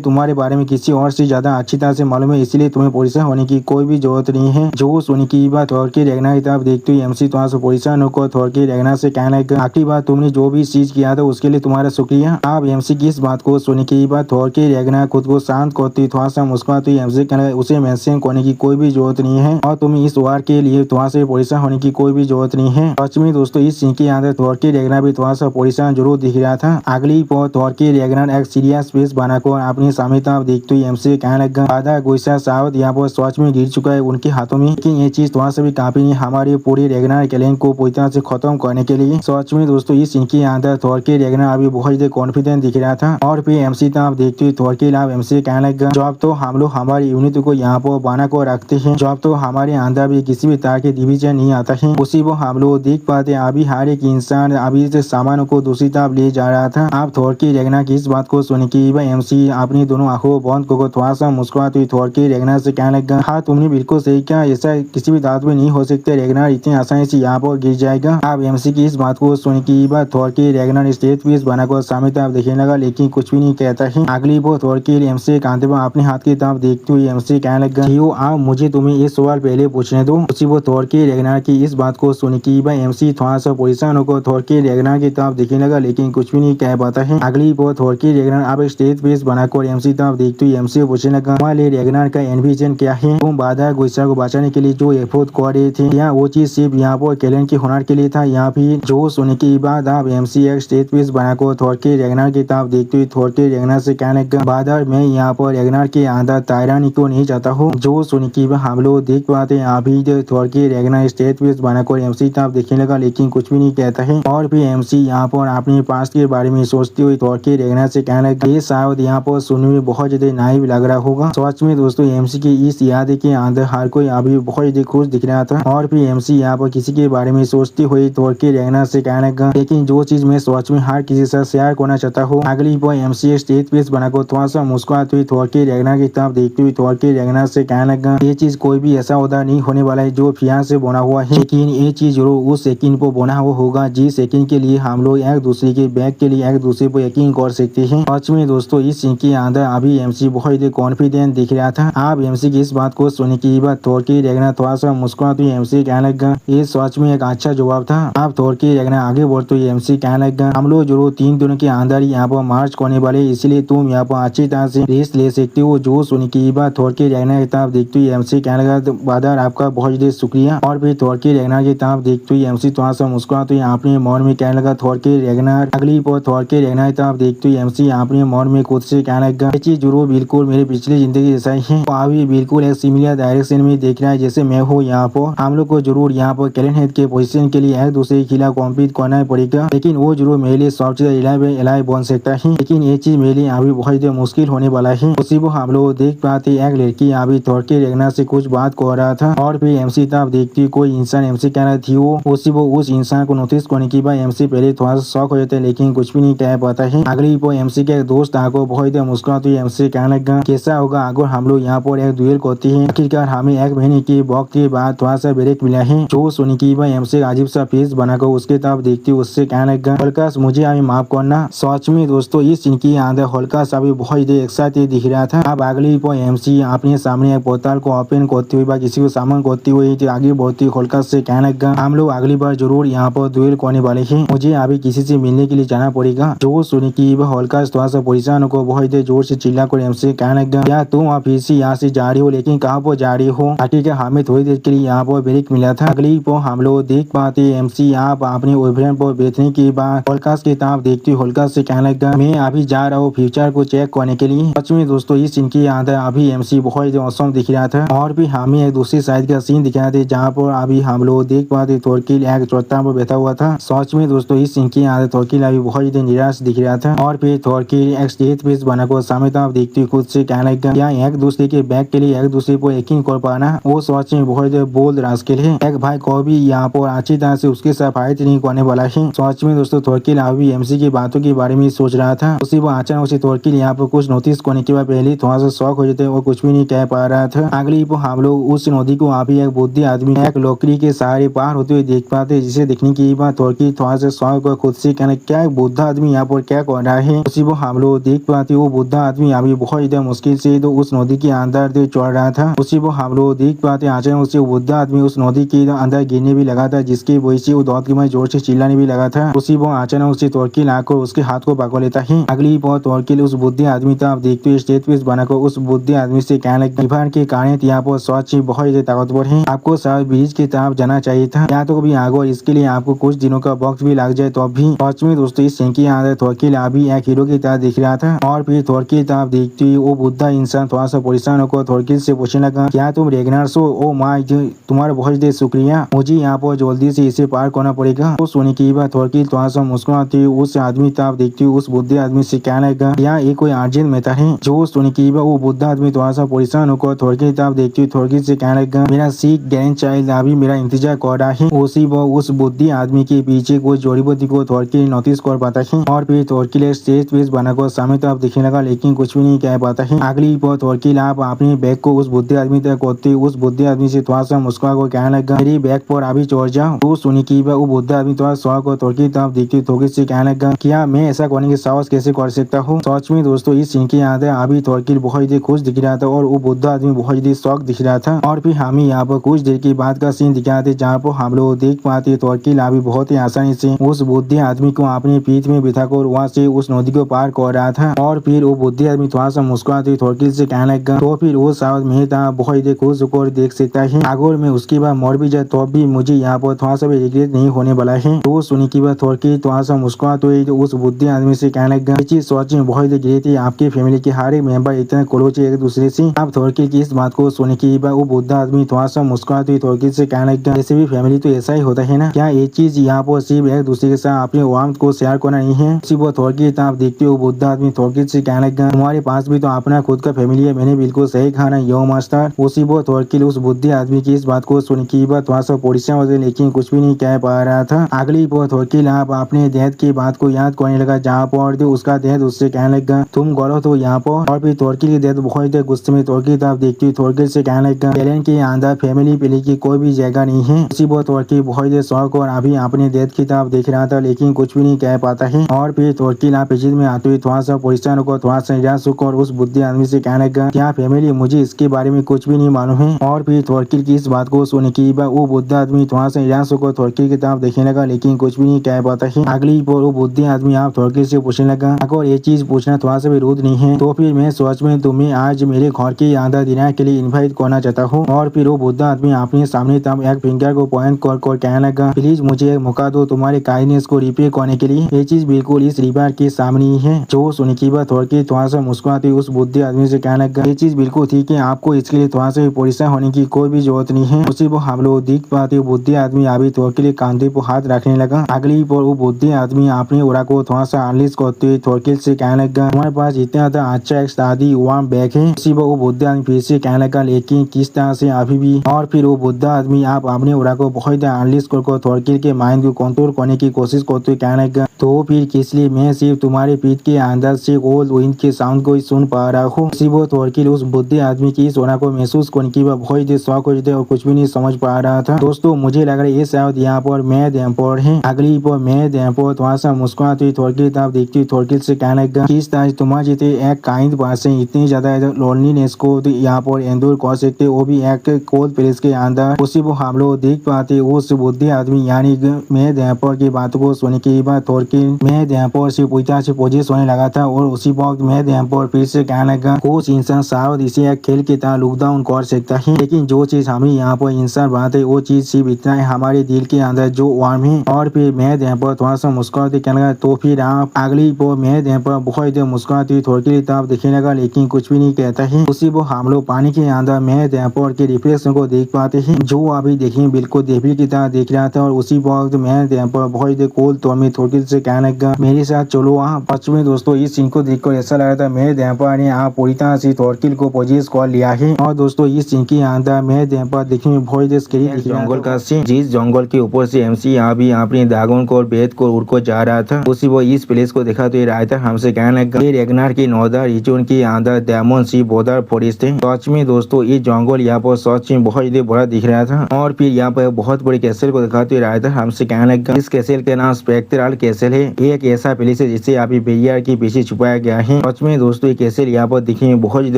तुम्हारे बारे में किसी और से ज्यादा अच्छी तरह से मालूम है, इसलिए तुम्हें परेशान होने की कोई भी जरूरत नहीं है। जो सुनने की बात थॉरकी रैग्नार की तरफ देखते हुए एमसी थोड़ा सा परेशान होकर थॉरकी रैग्नार से कहने लगा, आखिरी बार तुमने जो भी चीज किया था उसके लिए तुम्हारा शुक्रिया। अब एमसी की इस बात को सुनने की बात थॉरकी रैग्नार खुद को शांत करती थोड़ा सा मुस्कुराती एमसी कहने लगा, उसे मेंशन करने की कोई भी जरूरत नहीं है और तुम्हें इस वार के लिए थोड़ा सा परेशान होने की कोई भी जरूरत नहीं है। सच में दोस्तों इस सीन के अंदर थॉरकी रैग्नार भी थोड़ा सा परेशान जरूर दिख रहा था। अगली पर थॉरकी रैग्नार एक सीरियस फेस बनाकर अपनी सामने तरफ देखते हुए एमसी कहने लगा, आधा गुस्सा साउथ यहाँ पर सच में गिर चुका है उनके हाथों में, लेकिन ये चीज थोड़ा सा भी काफी नहीं हमारे पूरे रैग्नार क्लैन को पूरी तरह से खत्म करने के लिए। सच में दोस्तों इस सीन के अंदर थॉरकी रैग्नार अभी बहुत ज्यादा कॉन्फिडेंट दिख रहा था। और फिर एमसी तरफ देखते हुए थॉरकी लाभ एमसी कहने लगा, जब तो हम लोग हमारी यूनिट को यहाँ पर बना कर रखते हैं, जब तो हमारे अंदर भी किसी भी तरह के डिवीजन नहीं आता है, उसी को हम लोग देख पाते हैं। अभी हर एक इंसान अभी से सामान को दूसरी तरफ ले जा रहा था। आप थॉरकी रैग्नार की इस बात को सुन के एमसी अपनी दोनों आंखों बंद कर थोड़ा सा मुस्कुराती थॉरकी रैग्नार से कहने लगा, हाँ तुमने बिल्कुल सही कहा, ऐसा किसी भी दांत में नहीं हो सकता, रैग्नार इतनी आसानी से यहाँ पर गिर जाएगा। अब एमसी की इस बात को सुन के थॉरकी रैग्नार स्टेज पीस बनाकर सामने तरफ देखने लगा, लेकिन कुछ भी नहीं कहता है। अगली बार थॉरकी एमसी कांधे पर अपने हाथ की तरफ देखते हुए एमसी कहने लगा, जियो आप मुझे तुम्हें ये सवाल पहले पूछने दो। उसी वो थॉरकी रैग्नार की इस बात को सुन के एमसी थोड़ा सा परेशान होकर थॉरकी रैग्नार की तरफ देखने लगा, लेकिन कुछ भी नहीं कह पाता है। अगली बार थॉरकी रैग्नार अब स्टेज पीस बनाकर एमसी तरफ देखते हुए एमसी पूछने लगा, तुम्हारे रैग्नार का एम्बिशन क्या है? तुम बाधा गुस्सा को बचाने के लिए जो एफर्ट कर रहे थे, क्या वो चीज सिर्फ यहाँ पर क्लैन के हुनर के लिए था या फिर जो सुनने के बाद अब एमसी एक स्टेज पीस बनाकर थॉरकी रैग्नार की तरफ देखते हुए थॉरकी रैग्नार से कहने लगा, बादर मैं यहाँ पर रैग्नार के अंदर तायरानी को नहीं चाहता हूँ। जो सुनने के बाद हम लोग देख पाते हैं अभी थॉरकी रैग्नार स्टेज पीस बनाकर एमसी तरफ देखने लगा, लेकिन कुछ भी नहीं कहता है। और फिर एमसी यहाँ पर अपने पास्ट के बारे में सोचते हुए थॉरकी रैग्नार से कहने लगा, ये शायद यहाँ पर सुनने में बहुत ज्यादा नाइव लग रहा होगा। सच में दोस्तों एमसी की इस याद के अंदर हर कोई अभी बहुत ज्यादा खुश दिख रहा था। और फिर एमसी यहाँ पर किसी के बारे में सोचते हुए थॉरकी रैग्नार से कहने लगा, लेकिन जो चीज मैं सच में हर किसी से शेयर करना चाहता हूँ। अगली बार एमसी स्टेज पीस बनाकर थोड़ा सा मुस्कुराते हुए थॉरकी रैग्नार की तरफ देखते हुए थॉरकी रैग्नार से कहने लगा, ये चीज कोई भी ऐसा उदा नहीं होने वाला है जो फियार से बना हुआ है, लेकिन ये चीज जरूर उस सेकंड पर बना हुआ होगा जिस सेकंड के लिए हम लोग एक दूसरे के बैग के लिए एक दूसरे पर यकीन कर सकते हैं। सच में दोस्तों इस सीन के अंदर अभी एमसी बहुत कॉन्फिडेंट दिख रहा था। आप एमसी की इस बात को सुनने के बाद थॉरकी रैग्नार थोड़ा सा मुस्कुराते हुए एमसी कहने लगा, ये सच में एक अच्छा जवाब था। आप थॉरकी रैग्नार आगे बढ़ते हुए एमसी कहने लगा, हम लोग जरूर 3 दिनों के अंदर यहाँ पर मार्च करने वाले, इसलिए तुम यहाँ पर अच्छी तरह से रेस्ट ले सकते हो। जो सुनने के बाद थॉरकी रैग्नार की तरफ देखते हुए एमसी कहने लगा, बादर आपका बहुत ज्यादा शुक्रिया। और फिर थॉरकी रैग्नार की तरफ देखते हुए एमसी थोड़ा सा मुस्कुराते हुए अपने मन में कहने लगा, थॉरकी रैग्नार। अगली पर थॉरकी रैग्नार की तरफ देखते हुए एमसी अपने मन में खुद से कहने लगा, ये चीज जरूर बिल्कुल मेरी पिछली जिंदगी जैसा ही है, अभी बिल्कुल एक सिमिलर डायरेक्शन में देख रहा है जैसे मैं हूँ यहाँ पर। हम लोग को जरूर यहाँ पर क्लैन हेड के पोजीशन के लिए एक दूसरे के खिलाफ कॉम्पीट करना पड़ेगा, लेकिन वो जरूर मेरे लिए सबसे एलाय बन सकता है, लेकिन ये चीज मेरे लिए अभी बहुत मुश्किल होने वाला है। उसी को हम लोग देख पाते एक लड़की अभी थॉरकी रैग्नार से कुछ बात कर रहा था। और फिर एमसी तरफ देखती कोई इंसान एमसी कह रहा थी, वो उसी वो उस इंसान को नोटिस करने के बाद एमसी पहले थोड़ा सा शॉक हो जाता है, लेकिन कुछ भी नहीं कह पाता है। अगली वो एमसी के दोस्त आको बहुत मुस्कुराते हुए एमसी कहने लगा, कैसा होगा अगर हम लोग यहाँ पर एक डुएल करते हैं? आखिरकार हमें 1 महीने की वक्त के बाद थोड़ा सा ब्रेक मिला है। जो सुनी की एमसी अजीब सा फेस बनाकर उसके तरफ देखती उससे कहने लगा, हल्का मुझे अभी माफ करना। सच में दोस्तों इस सीन के अंदर हल्का सा भी बहुत एक्साइटेड दिख रहा था। अब अगली पर एमसी अपने सामने एक बोतल को ओपन करते हुए किसी को सामान करते हुए आगे बढ़ती हल्का से कहने लगा, हम लोग अगली बार जरूर यहाँ पर डुएल करने वाले हैं, मुझे अभी किसी से मिलने के लिए जाना पड़ेगा। जो सुनी की हल्का थोड़ा सा परेशान को बहुत जोर से चिल्ला कर एमसी कहने लगा, क्या तुम आप फिर से यहाँ से जा रही हो? लेकिन कहाँ पर जा रही हो? आखिर हमें थोड़ी देर के लिए यहाँ पर ब्रेक मिला था। अगली पर हम लोग देख पाते एमसी आप अपने ओवरफ्रेंड पर बैठने के बाद हल्कास की तरफ देखती हल्कास से कहने लगा, मैं अभी जा रहा हूँ फ्यूचर को चेक करने के लिए। सच में दोस्तों इस सीन के अंदर अभी एमसी बहुत औसम दिख रहा था। और भी हमें एक दूसरी साइड का सीन दिख रहा था जहाँ पर अभी हम लोग देख पाते थॉरकी एक चौथा पर बैठा हुआ था। सच में दोस्तों इस सीन के अंदर थॉरकी अभी बहुत निराश दिख रहा था। और फिर थॉरकी एक स्टेज पेज बनाकर सामने तरफ देखती खुद से कहने लगा, क्या एक दूसरे के बैग के लिए एक दूसरे को यकीन कर पाना वो सच में बहुत बोल्ड रास्केल है। एक भाई को भी यहाँ पर अच्छी तरह से उसके साथ फाइट नहीं करने वाला है। सच में दोस्तों थोरकिल अभी एमसी की बातों के बारे में सोच रहा था, उसी वो अचानक उसे थोरकिल यहाँ पर कुछ नोटिस करने के बाद पहले थोड़ा सा शौक हो जाते और कुछ भी नहीं कह पा रहा था। अगली हम लोग उस नदी को अभी एक बुद्धि आदमी एक लकड़ी के सहारे पार होते हुए देख पाते, जिसे देखने की बात थोरकिल थोड़ा सा शौक और खुद से कहना क्या एक बुद्धा आदमी यहाँ पर क्या कर रहा है। उसी वो हम लोग देख पाते वो बुद्धा आदमी अभी बहुत ज्यादा मुश्किल से तो उस नदी के अंदर चढ़ रहा था। उसी वो हम लोग देख पाते अचानक उसे बुद्धा आदमी उस नदी के अंदर गिरने भी लगा था, जिसकी वजह से वो दौड़ के मैं जोर से चिल्लाने भी लगा था। उसी वो अचानक उसे थोरकिल आकर उसके हाथ को पकड़ लेता है। अगली बार थोरकिल उस बुद्धि आदमी था आप देखते हुए स्टेज पे बनाकर उस बुद्धि आदमी से कहने लगे इभान के कारण यहाँ पर सच बहुत ज्यादा ताकतवर है, आपको शायद ब्रिज की तरफ जाना चाहिए था या तो कभी आगे, और इसके लिए आपको कुछ दिनों का वक्त भी लग जाए तो भी। सच में दोस्तों इस सीन के अंदर थोरकिल अभी एक हीरो की तरह दिख रहा था। और फिर थोरकिल तरफ देखते हुए वो बुद्धा इंसान थोड़ा सा परेशान होकर थोरकिल से पूछने लगा क्या तुम रेगनार्स हो? ओ माय तुम्हारा बहुत देर शुक्रिया, मुझे यहाँ पर जल्दी से इसे पार करना पड़ेगा। तो सुनी की बात थोरकिल थोड़ा सा मुस्कुराते उस आदमी तरफ देखते हुए उस बुद्धि आदमी से कहने लगा यहाँ एक कोई अर्जेंट मैटर है। जो सुनी की बात वो बुद्धा आदमी थोड़ा सा परेशान होकर थोरकिल तरफ देखते हुए थोरकिल से कहने लगा मेरा सिक ग्रैंड चाइल्ड अभी मेरा इंतजार कर रहा है। उसी वो उस बुद्धि आदमी के पीछे कोई जड़ी बूटी को थोरकिल नोटिस कर पाता है और फिर थोरकिल स्टेज पेज बनाकर सामने तरफ दिखने लगा, लेकिन कुछ भी नहीं कह पाता है। अगली बार थोरकिल आप अपने बैग को उस बुद्धि आदमी तक करते उस बुद्धि आदमी से थोड़ा सा मुस्कुरा कर कहने लगा मेरी बैग पर अभी चढ़ जाओ। तो सुनी की वो बुद्ध आदमी थोड़ा शौक और थोरकिल तरफ देखते थोरकिल से कहने लगा क्या मैं ऐसा करने की साहस कैसे कर सकता हूँ। सच में दोस्तों इस सीन के अंदर अभी थोरकिल बहुत ही खुश दिख रहा था और वो बुद्ध आदमी बहुत ही शौक दिख रहा था। और फिर हमें यहाँ पर कुछ देर के बाद का सीन दिखाते जहाँ पर हम लोग देख पाते थोरकिल अभी बहुत ही आसानी से उस बुद्धि आदमी को अपने पीठ में बिठाकर वहाँ से उस नदी को पार कर रहा था। और फिर वो बुद्धि आदमी थोड़ा सा मुस्कुराते थोरकिल से कहने लगा तो फिर वो शायद मेहता बहुत ही खुश होकर देख सकता है, अगर मैं उसके बाद मर भी जाए तो भी मुझे यहाँ पर थोड़ा सा भी रिग्रेट नहीं होने वाला है। तो सुनी की बात थोरकिल थोड़ा सा मुस्कुराते हुए उस बुद्धि आदमी से कहने लगा चीज सोच में बहुत ही ग्रेट है, आपके फैमिली के हर एक मेंबर इतना क्लोज है एक दूसरे से। आप थोरकिल की इस बात को सुनी की बात वो बुद्ध आदमी थोड़ा सा मुस्कुराते हुए थोरकिल से कहने लगा जैसे भी फैमिली तो ऐसा ही होता है ना, क्या ये चीज यहाँ पर सिर्फ एक दूसरे के साथ अपने वार्म को शेयर करना नहीं है। उसी वो थोरकिल आप देखते हो बुद्ध आदमी थोरकिल से कहने लगा तुम्हारे पास भी तो अपना खुद का फैमिली है, मैंने बिल्कुल सही कहा ना यो मास्टर। उसी वो थोरकिल उस बुद्धि आदमी की इस बात को सुन की बात थोड़ा सा परेशान होते लेकिन कुछ भी नहीं कह पा रहा था। अगली वो थोरकिल आप अपने देह की बात को याद करने लगा जहाँ पर उसका देह उससे कहने लगा तुम गलत हो यहाँ पर। और फिर थोरकिल की देह बहुत गुस्से में थोरकिल आप देखती हुई थोरकिल से कहने लगा टैलेंट के अंदर फैमिली पेली की कोई भी जगह नहीं है। उसी वो थोरकिल बहुत शौक और अभी अपने देह की तरफ देख रहा था लेकिन कुछ भी नहीं कह पाता है। और फिर थोरकिल आप इज्जत में आते हुए थोड़ा सा परेशान होकर थोड़ा सा निराश होकर उस बुद्धि आदमी से कहने लगा क्या फैमिली मुझे इसके बारे में कुछ भी नहीं मालूम है। और फिर थोरकिल की इस बात को सुनने की बाद वो बुद्ध आदमी थोड़ा सा निराश होकर थोरकिल की तरफ देखने लगा लेकिन कुछ भी नहीं कह पाता है। अगली बार वो बुद्धि आदमी आप थोरकिल से पूछने लगा अगर ये चीज पूछना थोड़ा सा भी रुद नहीं है तो फिर मैं सोच में तुम्हें आज मेरे घर के अंदर डिनर के लिए इन्वाइट करना चाहता हूँ। और फिर वो बुद्ध आदमी अपने सामने तब एक फिंगर को पॉइंट कर कहने लगा प्लीज मुझे एक मौका दो तुम्हारे काइंडनेस को रिपेयर करने के लिए, ये चीज बिल्कुल इस रिवर के सामने ही है। जो सुनी की बात थोरकिल थोड़ा सा मुस्कुराते उस बुद्धि आदमी से कहने लगा ये चीज बिल्कुल ठीक है, आपको इसके लिए थोड़ा सा भी परेशान होने की कोई भी जरूरत नहीं है। उसी वो हम लोग देख पाते बुद्धि आदमी अभी थोरकिल के कांधे पर हाथ रखने लगा। अगली पर वो बुद्धि आदमी अपने उड़ा को थोड़ा सा अनलिस्ट करते हुए थोरकिल से कहने लगा हमारे पास इतना अच्छा एक शादी वार्म बैग है। उसी वो बुद्ध आदमी फिर से कहने लगा लेकिन किस तरह से अभी भी। और फिर वो बुद्ध आदमी आप अपने उड़ा को बहुत अनलिस्ट कर थोरकिल के माइंड को कंट्रोल करने की कोशिश करते हुए कहने लगा तो फिर किस लिए मैं सिर्फ तुम्हारे पीठ के अंदर से ओल्ड विंड के साउंड को सुन पा रहा हूँ। उसी वो थोरकिल उस बुद्धि आदमी की इस उड़ा को महसूस करने की बहुत शौक हो जाते और कुछ भी नहीं समझ पा रहा था। दोस्तों मुझे लग रहा है ये शायद यहाँ पर मैं एम्पोर है। अगली पर मैं एम्पोर थोड़ा सा मुस्कुराती हुई थोरकिल तरफ देखती थोरकिल से कहने लगा किस तरह तुम्हारे जीते एक काइंड पर्सन इतनी ज्यादा लोनलीनेस को यहाँ पर एंडोर कर सकते वो भी एक कोल्ड प्लेस के अंदर। उसी वो हम लोग देख पाते उस बुद्धि आदमी यानी मैं एम्पोर की बात को सुनने के बाद थोरकिल मैं एम्पोर से पूछा से पोजिस होने लगा था और उसी वक्त मैं एम्पोर फिर से कहने लगा कुछ इंसान शायद इसे एक खेल की तरह लॉकडाउन कर सकता है लेकिन जो चीज हमें यहाँ पर इंसान बनाते वो चीज सिर्फ इतना है हमारे दिल के अंदर जो वार्म है। और फिर मैं एम्पोर थोड़ा सा मुस्कुराते कहने लगा तो फिर आप अगली पर मैं एम्पोर बहुत मुस्कुराती थोरकिल तरफ देखने लगा लेकिन कुछ भी नहीं कहता है। उसी वो हम लोग पानी के अंदर मैं एम्पोर के रिफ्लेक्शन को देख पाते हैं जो अभी देखिए बिल्कुल देवली की तरह देख रहा था। और उसी वक्त मैं एम्पोर बहुत कोल्ड तो में थोरकिल से कहने लगा मेरे साथ चलो वहाँ। पश्चिमी दोस्तों इस सीन को देखकर ऐसा लगा था मैं एम्पोर ने आप पूरी तरह से थोरकिल को नोटिस कर लिया है। और दोस्तों इस सीन के अंदर मैं पर देखने में बहुत स्कैरी दिख रहा जंगल का सीन, जिस जंगल के ऊपर से MC अभी अपने ड्रैगन को और बेद को उड़ को जा रहा था। उसी वो इस प्लेस को देखा तो ये राइटर हमसे कहने लगा ये रेगनार की नॉर्दर रीजन के अंदर डेमन सी बॉर्डर फॉरेस्ट है। सच में दोस्तों ये जंगल यहाँ पर सच में बहुत ही बड़ा दिख रहा था। और फिर यहाँ पर बहुत बड़ी कैसल को देखा तो राइटर हमसे कहने लगा इस कैसल के नाम स्पेक्ट्रल कैसल है। एक ऐसा प्लेस है जिसे अभी बेरियर के पीछे छुपाया गया है। सच में दोस्तों ये कैसल यहाँ पर दिखने में बहुत ही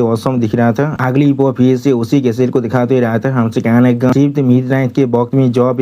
औसम दिख रहा था। अगली वो फिर से उसी कैसल को दिखा तो राइटर हमसे कहने लगा सिर्फ मिडनाइट के वक्त में जब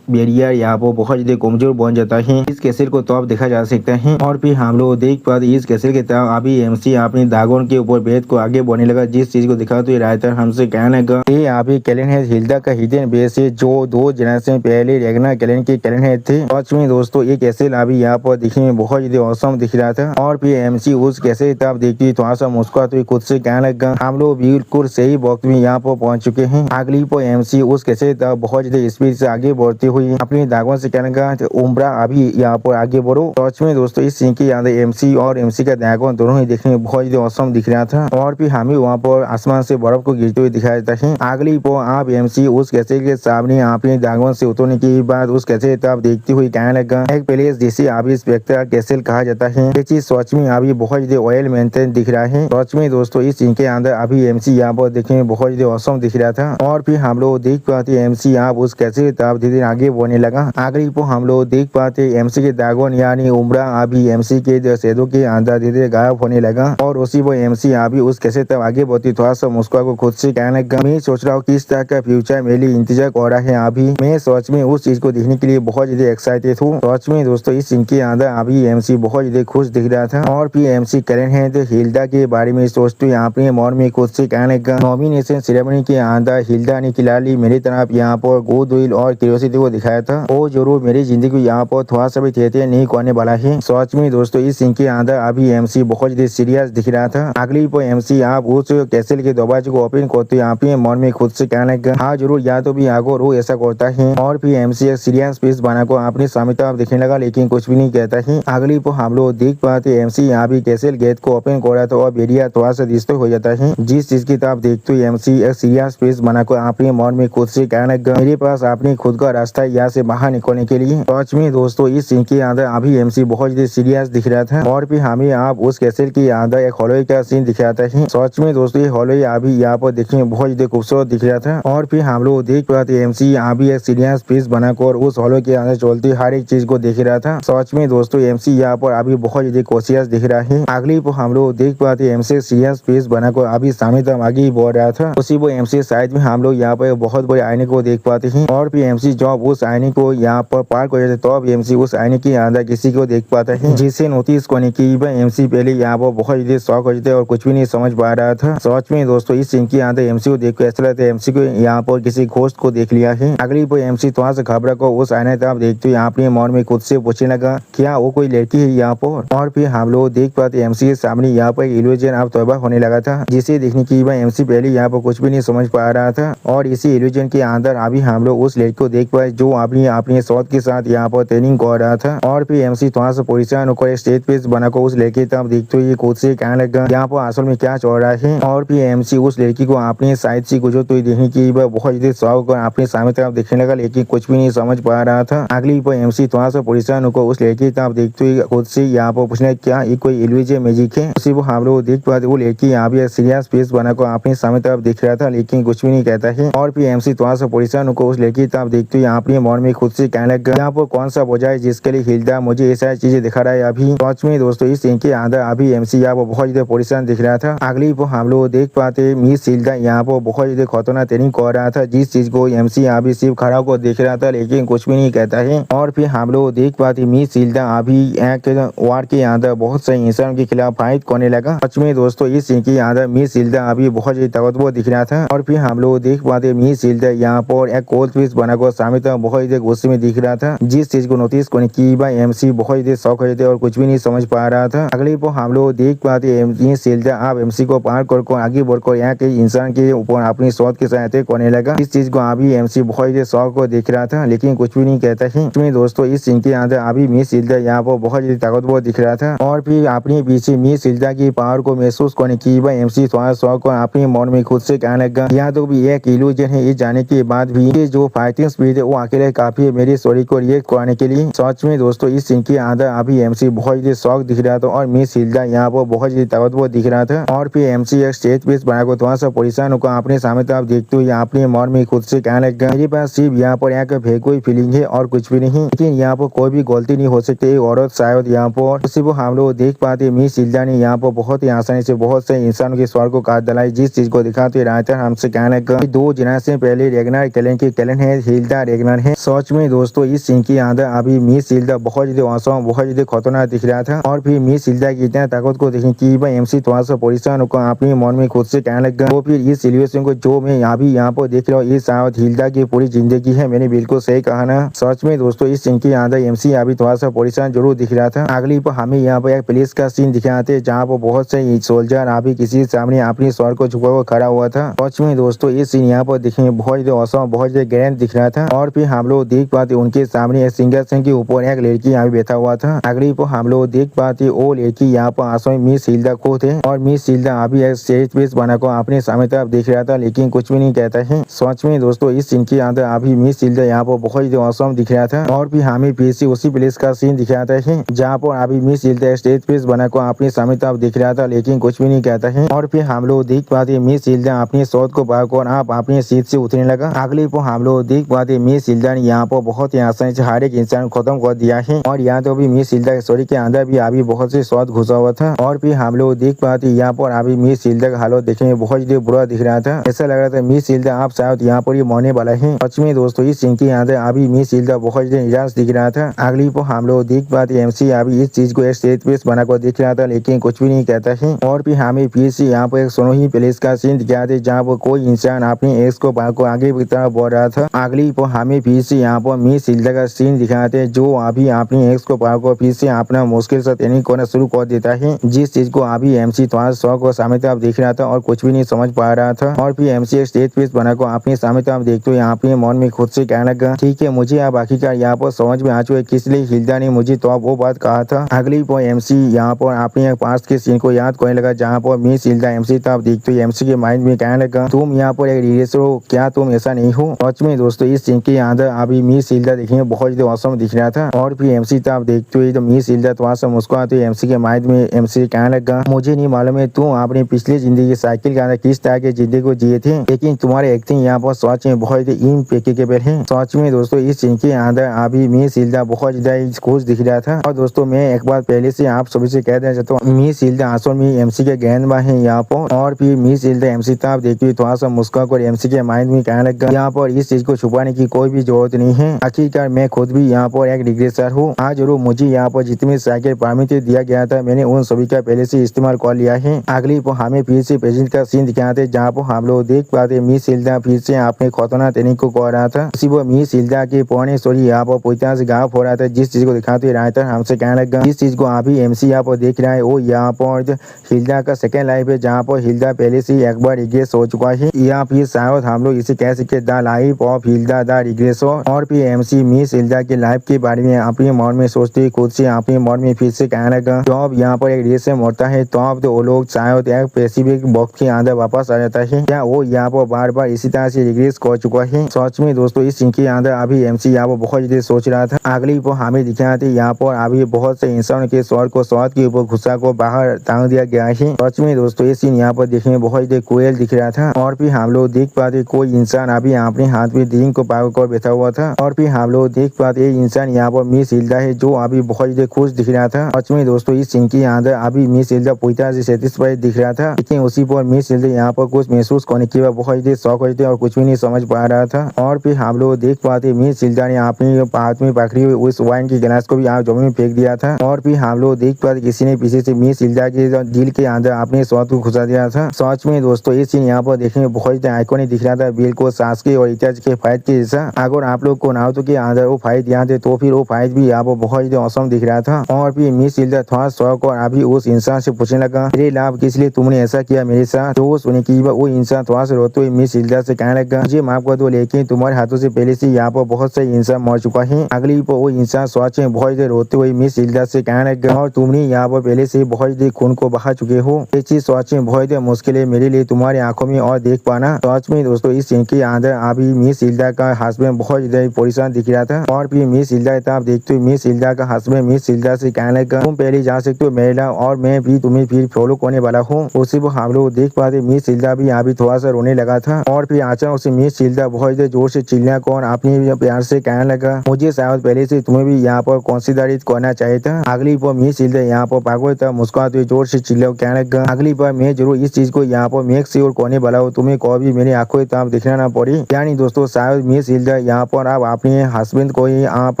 बेरियर यहाँ पर बहुत ही कमजोर बन जाता है इस कैसल को तो अब देखा जा सकता है। और फिर हम लोग देख पाते इस कैसल के तरफ अभी MC अपने ड्रैगन के ऊपर बेद को आगे बढ़ने लगा। जिस चीज को दिखा तो राइटर हमसे कहने लगा ये अभी कैलेन है हिल्डा का हिडन बेस है जो 2 जनरेशन पहले रेगनार कैलेन के कैलेन है थे। सच में दोस्तों ये कैसल अभी यहाँ पर दिखने में बहुत ही औसम दिख रहा था। और फिर MC उस कैसल तरफ देखती थोड़ा सा मुस्कुराते खुद से कहने लगा हम लोग बिल्कुल सही वक्त में यहाँ पर पहुंच चुके हैं। अगली पर MC उस कैसल तरफ बहुत ज्यादा स्पीड से आगे बढ़ती हुई अपने ड्रैगन से कहने लगा उम्रा अभी यहाँ पर आगे बढ़ो। सच में दोस्तों इस सीन के अंदर MC और MC का ड्रैगन दोनों ही देखने में बहुत ही औसम दिख रहा था। और फिर हमें वहाँ पर आसमान से बर्फ को गिरते हुए दिखाया जाता है। अगली पर आप MC उस कैसल के सामने अपने ड्रैगन से उतरने के बाद उस कैसल तरफ देखती हुई कहने लगा एक प्लेस जिसे अभी स्पेक्ट्रल कैसल कहा जाता है। ये चीज सच में अभी बहुत ही ऑयल मेंटेन दिख रहा है। सच में दोस्तों इस सीन के अंदर अभी MC यहाँ पर देखने में बहुत ही औसम दिख रहा था। और फिर हम लोग देख पाते MC आप उस कैसल तरफ धीरे धीरे आगे बढ़ने लगा। अगली पर हम लोग देख पाते MC के ड्रैगन यानी उम्रा अभी MC के शेडो के अंदर धीरे धीरे गायब होने लगा। और उसी वो MC अभी उस कैसल तरफ आगे बढ़ती थोड़ा सा मुस्कुरा को खुद से कहने लगा मैं सोच रहा हूँ किस तरह का फ्यूचर मेरे लिए इंतजार कर रहा है। अभी मैं सच में उस चीज को देखने के लिए बहुत ज्यादा एक्साइटेड हूँ। सच में दोस्तों इस सीन के अंदर अभी MC बहुत ज्यादा खुश दिख रहा था। और फिर MC कैलेन है तो हिल्डा के बारे में सोचते यहाँ पे मन में खुद से कहने लगा नॉमिनेशन सेरेमनी के अंदर हिल्डा ने खिलाड़ी मेरी तरफ यहाँ पर गुडविल और क्यूरियोसिटी को दिखाया था। वो जरूर मेरी जिंदगी यहाँ पर थोड़ा सा भी तेज नहीं करने वाला है। सच में दोस्तों इस सीन के अंदर अभी MC बहुत ज्यादा सीरियस दिख रहा था। अगली पर MC आप उस कैसल के दरवाजे को ओपन करते यहाँ पे मन में खुद से कहने लगा हाँ जरूर या तो भी आगो रो ऐसा करता है। और फिर MC एक सीरियस पीस बनाकर अपनी सामने तरफ दिखने लगा लेकिन कुछ भी नहीं कहता है। अगली पर हम लोग देख पाते MC यहाँ भी कैसल गेट को ओपन कर रहा था और बेरिया थोड़ा सा डिस्ट्रॉय हो जाता है। जिस चीज की तरफ देखते हुए MC एक सीरियस पीस बनाकर अपने मन में खुद से कहने लगा मेरे पास अपनी खुद का रास्ता यहाँ से बाहर निकलने के लिए। सच में दोस्तों इस सीन के अंदर अभी MC बहुत ज्यादा सीरियस दिख रहा था। और फिर हमें आप उस कैसल के अंदर एक हॉलोई का सीन दिखाता है। सच में दोस्तों ये हॉलोई अभी यहाँ पर देखने में बहुत ज्यादा खूबसूरत दिख रहा था। और फिर हम लोग देख पाते MC अभी एक सीरियस पीस बनाकर उस हॉलो के अंदर चलती हर एक चीज को देख रहा था। सच में दोस्तों MC यहाँ पर अभी बहुत ज्यादा कोशिश दिख रहा है। अगली पर हम लोग देख पाते MC सीरियस पीस बनाकर अभी सामने तक आगे बढ़ रहा था। उसी वो MC साइड में हम लोग यहाँ पर बहुत बड़े आईने को देख पाते हैं। और फिर MC जब उस आईने को यहाँ पर पार कर जाते तब MC उस आईने के अंदर किसी को देख पाता है जिसे नोटिस करने की MC पहले यहाँ पर बहुत ज्यादा शौक हो जाते और कुछ भी नहीं समझ पा रहा था। सच में दोस्तों इस सीन के अंदर MC को देख कर ऐसा लगता है MC को यहाँ पर किसी घोस्ट को देख लिया है। अगली पर MC थोड़ा सा घबरा को उस आईने तरफ देखते हुए अपने मन में खुद से पूछने लगा क्या वो कोई लड़की है यहाँ पर। और फिर हम लोग देख पाते MC के सामने यहाँ पर इल्यूजन अब तौबा होने लगा था जिसे देखने की MC पहले यहाँ पर कुछ भी नहीं समझ पा रहा था। और इसी इल्यूजन के अंदर अभी हम लोग उस लड़की को देख पाए जो अभी अपने शॉट के साथ यहाँ पर ट्रेनिंग कर रहा था। और फिर MC थोड़ा सा परेशान होकर स्टेज पे बनाकर उस लड़की तरफ देखते हुए खुद से कहने लगा यहाँ पर असल में क्या चल रहा है। और फिर MC उस लड़की को अपने साइड से गुजरते हुए देखने की बहुत ज्यादा शौक कर अपने सामने तरफ देखने लगा लेकिन कुछ भी नहीं समझ पा रहा था। अगली पर MC थोड़ा सा परेशान होकर उस लड़की तरफ देखते हुए खुद से यहाँ पर पूछना क्या ये कोई इल्यूजन मैजिक है। उसी वो हम लोग देख पाते वो लड़की यहाँ भी सीरियस फेस बनाकर अपने सामने तरफ देख रहा था लेकिन कुछ भी नहीं कहता है। और फिर MC थोड़ा सा परेशान होकर उस लड़की तरफ देखते हुए अपने मन में खुद से कहने लगा यहाँ पर कौन सा वजह है जिसके लिए हिल्डा मुझे ऐसा चीजें दिखा रहा है। अभी सच में दोस्तों इस सीन के अंदर अभी MC यहाँ पर बहुत ज्यादा परेशान दिख रहा था। अगली पर हम लोग देख पाते मिस हिल्डा यहाँ पर बहुत ज्यादा खतरनाक ट्रेनिंग कर रहा था जिस चीज को MC अभी सिर्फ खड़ा को देख रहा था लेकिन कुछ भी नहीं कहता है। और फिर हम लोग देख पाते मिस हिल्डा अभी एक वार के अंदर बहुत से इंसान के खिलाफ फाइट करने लगा। सच में दोस्तों इस सीन के अंदर मिस हिल्डा अभी बहुत ज्यादा ताकतवर दिख रहा था। और फिर हम लोग देख पाते मिस हिल्डा यहाँ पर एक कोल्ड फिश बनाकर सामने तक बहुत ज्यादा गुस्से में दिख रहा था जिस चीज को नोटिस करने की MC बहुत ज्यादा शौक हो जाते और कुछ भी नहीं समझ पा रहा था। अगले पर हम लोग देख पाते मिस हिल्डा आप MC को पार कर आगे बढ़कर यहाँ के इंसान के ऊपर अपनी शॉट के साथ अटैक करने लगा। इस चीज को अभी MC बहुत ज्यादा शौक को देख रहा था लेकिन कुछ भी नहीं कहता है। इसमें दोस्तों इस सीन के अंदर अभी मिस हिल्डा यहाँ पर बहुत ज्यादा ताकतवर दिख रहा था। और फिर अपने पीछे मिस हिल्डा की पावर को महसूस करने की MC थोड़ा थोड़ा शौक और अपने मन में खुद से कहने लगा यहाँ तो भी एक इल्यूजन है। ये जाने के बाद भी ये जो फाइटिंग स्पीड है वो अकेले काफी है मेरी स्टोरी को रिएक्ट कराने के लिए। सच में दोस्तों इस सीन के अंदर अभी एमसी बहुत ही शौक दिख रहा था और मिस हिल्डा यहाँ पर बहुत ही ताकतवर दिख रहा था। और फिर एमसी एक स्टेज पीस बनाकर थोड़ा सा परेशान होकर अपने सामने तरफ देखते हुए अपने मन में खुद से कहने लगा मेरे पास सिर्फ यहाँ पर एक फेक फीलिंग है और कुछ भी नहीं, लेकिन यहाँ पर कोई भी गलती नहीं हो सकती। औरत शायद यहाँ पर सिर्फ हम लोग देख पाते मिस हिल्डा ने यहाँ पर बहुत ही आसानी से बहुत से इंसानों के स्वर को काट डाला। जिस चीज को दिखाते राइटर हमसे कहने लगा 2 जनरेशन पहले रेगनर कैलन की कैलन है, हिल्डा रेगनर है। सच में दोस्तों इस सीन के अंदर अभी मिस हिल्डा बहुत ज्यादा औसम बहुत ज्यादा खतरनाक दिख रहा था। और फिर मिस हिल्डा की इतना ताकत को देखने की भाई एमसी थोड़ा सा परेशान होकर अपने मन में खुद से कहने लगा तो फिर इस सिचुएशन को जो मैं अभी यहाँ पर देख रहा हूँ ये शायद हिल्डा की पूरी जिंदगी है। मैंने बिल्कुल सही कहा ना। सच में दोस्तों इस सीन के अंदर एमसी अभी थोड़ा सा परेशान जरूर दिख रहा था। अगली पर हमें यहाँ पर एक पुलिस का सीन दिखाते जहाँ पर बहुत से सोल्जर अभी किसी सामने अपने सर को झुका हुआ खड़ा हुआ था। सच में दोस्तों इस सीन यहाँ पर दिखने में बहुत ज्यादा औसम बहुत ज्यादा ग्रैंड दिख रहा था। और फिर हम लोग देख पाते उनके सामने एक सिंहासन के ऊपर एक लड़की यहाँ बैठा हुआ था। अगली पर हम लोग देख पाते वो लड़की यहाँ पर आसमान मिस हिल्डा को थे और मिस हिल्डा अभी एक स्टेज पीस बनाकर अपने सामने तरफ देख रहा था लेकिन कुछ भी नहीं कहता है। सच में दोस्तों इस सीन के अंदर अभी मिस हिल्डा यहाँ पर बहुत ज्यादा औसम दिख रहा था। और फिर हमें फिर से उसी प्लेस का सीन दिखाता है जहाँ पर अभी मिस हिल्डा स्टेज पीस बनाकर अपने सामने तरफ देख रहा था लेकिन कुछ भी नहीं कहता है। और फिर हम लोग देख पाते मिस हिल्डा अपनी शॉट को पाकर आप अपने सीट से उतरने लगा। अगले पर हम लोग देख पाते मिस हिल्डा ने यहाँ पर बहुत ही आसानी से हर एक इंसान खत्म कर दिया है। और यहाँ तो भी मिस हिल्डा स्टोरी के अंदर भी अभी बहुत से शॉट घुसा हुआ था। और फिर हम लोग देख पाते यहाँ पर अभी मिस हिल्डा का हालत देखने में बहुत ही बुरा दिख रहा था। ऐसा लग रहा था मिस हिल्डा आप शायद यहाँ पर ही मरने वाला है। सच में दोस्तों इस सीन के अंदर अभी मिस हिल्डा बहुत ही निराश दिख रहा था। अगली पर हम लोग देख पाते एमसी अभी इस चीज को एक स्टेज पीस बनाकर देख रहा था लेकिन कुछ भी नहीं कहता है। और फिर हमें फिर से यहाँ पर एक सोनोही प्लेस का सीन दिखाते जहाँ पर कोई इंसान अपने एक्स को पाकर आगे की तरफ बढ़ रहा था। अगली पर हमें फिर से यहाँ पर मिस हिल्डा का सीन दिखाते जो अभी अपनी एक्स को पाकर फिर से अपना मुश्किल से ट्रेनिंग करना शुरू कर देता है। जिस चीज को अभी एमसी थोड़ा शौक और सामने तरफ देख रहा था और कुछ भी नहीं समझ पा रहा था। और फिर एमसी एक स्टेज पीस बनाकर अपने सामने तरफ देखते हुए अपने मन में खुद से कहने लगा ठीक है मुझे अब आखिरकार यहाँ पर समझ में आ चुका किस लिए हिल्डा ने मुझे तो वो बात कहा था। अगली पर एमसी यहाँ पर अपने पास के सीन को याद करने लगा जहाँ पर मिस हिल्डा एमसी तरफ देखते हुए एमसी के माइंड में कहने लगा तुम यहाँ पर एक रिलेशन हो क्या तुम ऐसा नहीं हो। सच में दोस्तों इस सीन के अंदर अभी मिस हिल्डा देखने में बहुत ज्यादा औसम दिख रहा था। और फिर एमसी तरफ देखते हुए तो मिस हिल्डा थोड़ा सा मुस्कुराते हुए एमसी के माइंड में एमसी कहने लगा मुझे नहीं मालूम है तुम अपनी पिछली जिंदगी साइकिल के अंदर किस तरह की जिंदगी को जिए थे लेकिन तुम्हारे एक्टिंग यहाँ पर सच में बहुत इम्पेकेबल है। सच में दोस्तों इस सीन के अंदर अभी मिस हिल्डा बहुत ज्यादा खुश दिख रहा था। और दोस्तों मैं एक बार पहले से आप सभी से कह देना चाहता हूँ मिस हिल्डा असल में एमसी के गेंदबाज है यहाँ पर। और फिर मिस हिल्डा एमसी तरफ देखते हुए थोड़ा सा मुस्कुरा कर एमसी के माइंड में कहने लगा यहाँ पर इस चीज को छुपाने की कोई भी जरूरत नहीं है। आखिरकार मैं खुद भी यहाँ पर एक रिग्रेसर हूँ। आज जरूर मुझे यहाँ पर जितने साइकिल परमिट दिया गया था मैंने उन सभी का पहले से इस्तेमाल कर लिया है। अगली पर हमें फिर से प्रेजेंट का सीन दिखाते जहाँ पर हम लोग देख पाते मिस हिल्डा फिर से अपने खतरनाक ट्रेनिंग को कर रहा था। उसी पर मिस हिल्डा के पुराने स्टोरी यहाँ पर पूरी से गायब हो रहा था। जिस चीज को दिखाते राइटर हमसे कहने लगा इस चीज को अभी एमसी यहाँ पर देख रहा है वो यहाँ पर हिल्डा का सेकेंड लाइफ है जहाँ पर हिल्डा पहले से एक बार रिग्रेस हो चुका है या फिर शायद हम लोग इसे कह सकते the life of Hilda the regressor. और फिर एमसी मिस हिल्डा के लाइफ के बारे में अपने मन में सोचते खुद से अपने मन में फिर से कहने लगा जब यहाँ पर एक रेस मरता है तब तो वो लोग शायद एक स्पेसिफिक वक्त के अंदर वापस आ जाता है क्या वो यहाँ पर बार बार इसी तरह से रिग्रेस कर चुका है। सच में दोस्तों इस सीन के अंदर अभी एमसी यहाँ पर बहुत ज्यादा सोच रहा था। अगली पर हमें दिखाते यहाँ पर अभी बहुत से इंसान के स्वर को स्वाद के ऊपर घुसा को बाहर टांग दिया गया है। सच में दोस्तों ये सीन यहाँ पर देखने में बहुत ज्यादा क्रूएल दिख रहा था। और फिर हम लोग देख पाते कोई इंसान अभी अपने हाथ में ड्रिंक को पावर कर बैठा हुआ था। और फिर हम लोग देख पाते इंसान यहाँ पर मिस हिल्डा है जो अभी बहुत ज्यादा खुश दिख रहा था। सच में दोस्तों इस सीन के अंदर अभी मिस हिल्डा पूरी तरह से सेटिस्फाइड दिख रहा था लेकिन उसी पर मिस हिल्डा यहाँ पर कुछ महसूस करने के बाद बहुत ज्यादा शौक होते और कुछ भी नहीं समझ पा रहा था। और फिर हम लोग देख पाते मिस हिल्डा ने अपने हाथ में पकड़ी हुई उस वाइन की गिलास को भी यहाँ जमीन में फेंक दिया था। और फिर हम लोग देख पाते किसी ने पीछे से मिस हिल्डा के दिल के अंदर अपने स्वाद को घुसा दिया था। सच में दोस्तों ये सीन यहाँ पर देखने में बहुत ज्यादा आइकॉनिक दिख रहा था बिल्कुल सासके और इत्यादि के फाइट के जैसा। अगर आप लोग को नारुतो के अंदर वो फाइट याद है तो फिर वो फाइट भी यहाँ पर बहुत ज्यादा औसम दिख रहा था। और फिर मिस हिल्डा थोड़ा शौक और अभी उस इंसान से पूछने लगा मेरे लाभ किस लिए तुमने ऐसा किया मेरे साथ। तो सुने की वो इंसान थोड़ा सा रोते हुए मिस हिल्डा से कहने लगा मुझे माफ कर दो लेकिन तुम्हारे हाथों से पहले से यहाँ पर बहुत से इंसान मर चुका है। अगली पर वो इंसान सच में बहुत देर रोते हुए मिस हिल्डा से कहने लगा और तुमने यहाँ पर पहले से बहुत देर खून को बहा चुके हो। ये चीज सच में बहुत बहुत मुश्किल है मेरे लिए तुम्हारी आंखों में और देख पाना। सच में दोस्तों इस सीन के अंदर अभी मिस हिल्डा का हस्बैंड बहुत ज्यादा परेशान दिख रहा था। और फिर मिस हिल्डा था, आप देखते हो मिस हिल्डा का हस्बैंड मिस हिल्डा से कहने लगा तुम पहले जा सकते हो महिला और मैं भी तुम्हें फिर फॉलो करने वाला हूँ। उसी वो हम लोग देख पाते मिस हिल्डा भी अभी थोड़ा सा रोने लगा था। और फिर अचानक से मिस हिल्डा बहुत जोर से चिल्ला कौन अपने प्यार से कहने लगा मुझे शायद पहले से तुम्हें भी यहाँ पर कंसीडरेट करना चाहिए था। अगली पर मिस हिल्डा यहाँ पर पागल था, मुस्कुराते हुए जोर से चिल्ला कहने लगा अगली बार मैं जरूर इस चीज को यहाँ पर मेक श्योर करने वाला हूँ तुम्हें कभी मेरी आंखों ताप दिखना ना पड़े। यानी दोस्तों शायद मिस हिल्डा यहाँ पर आप अपने हस्बैंड को ही आप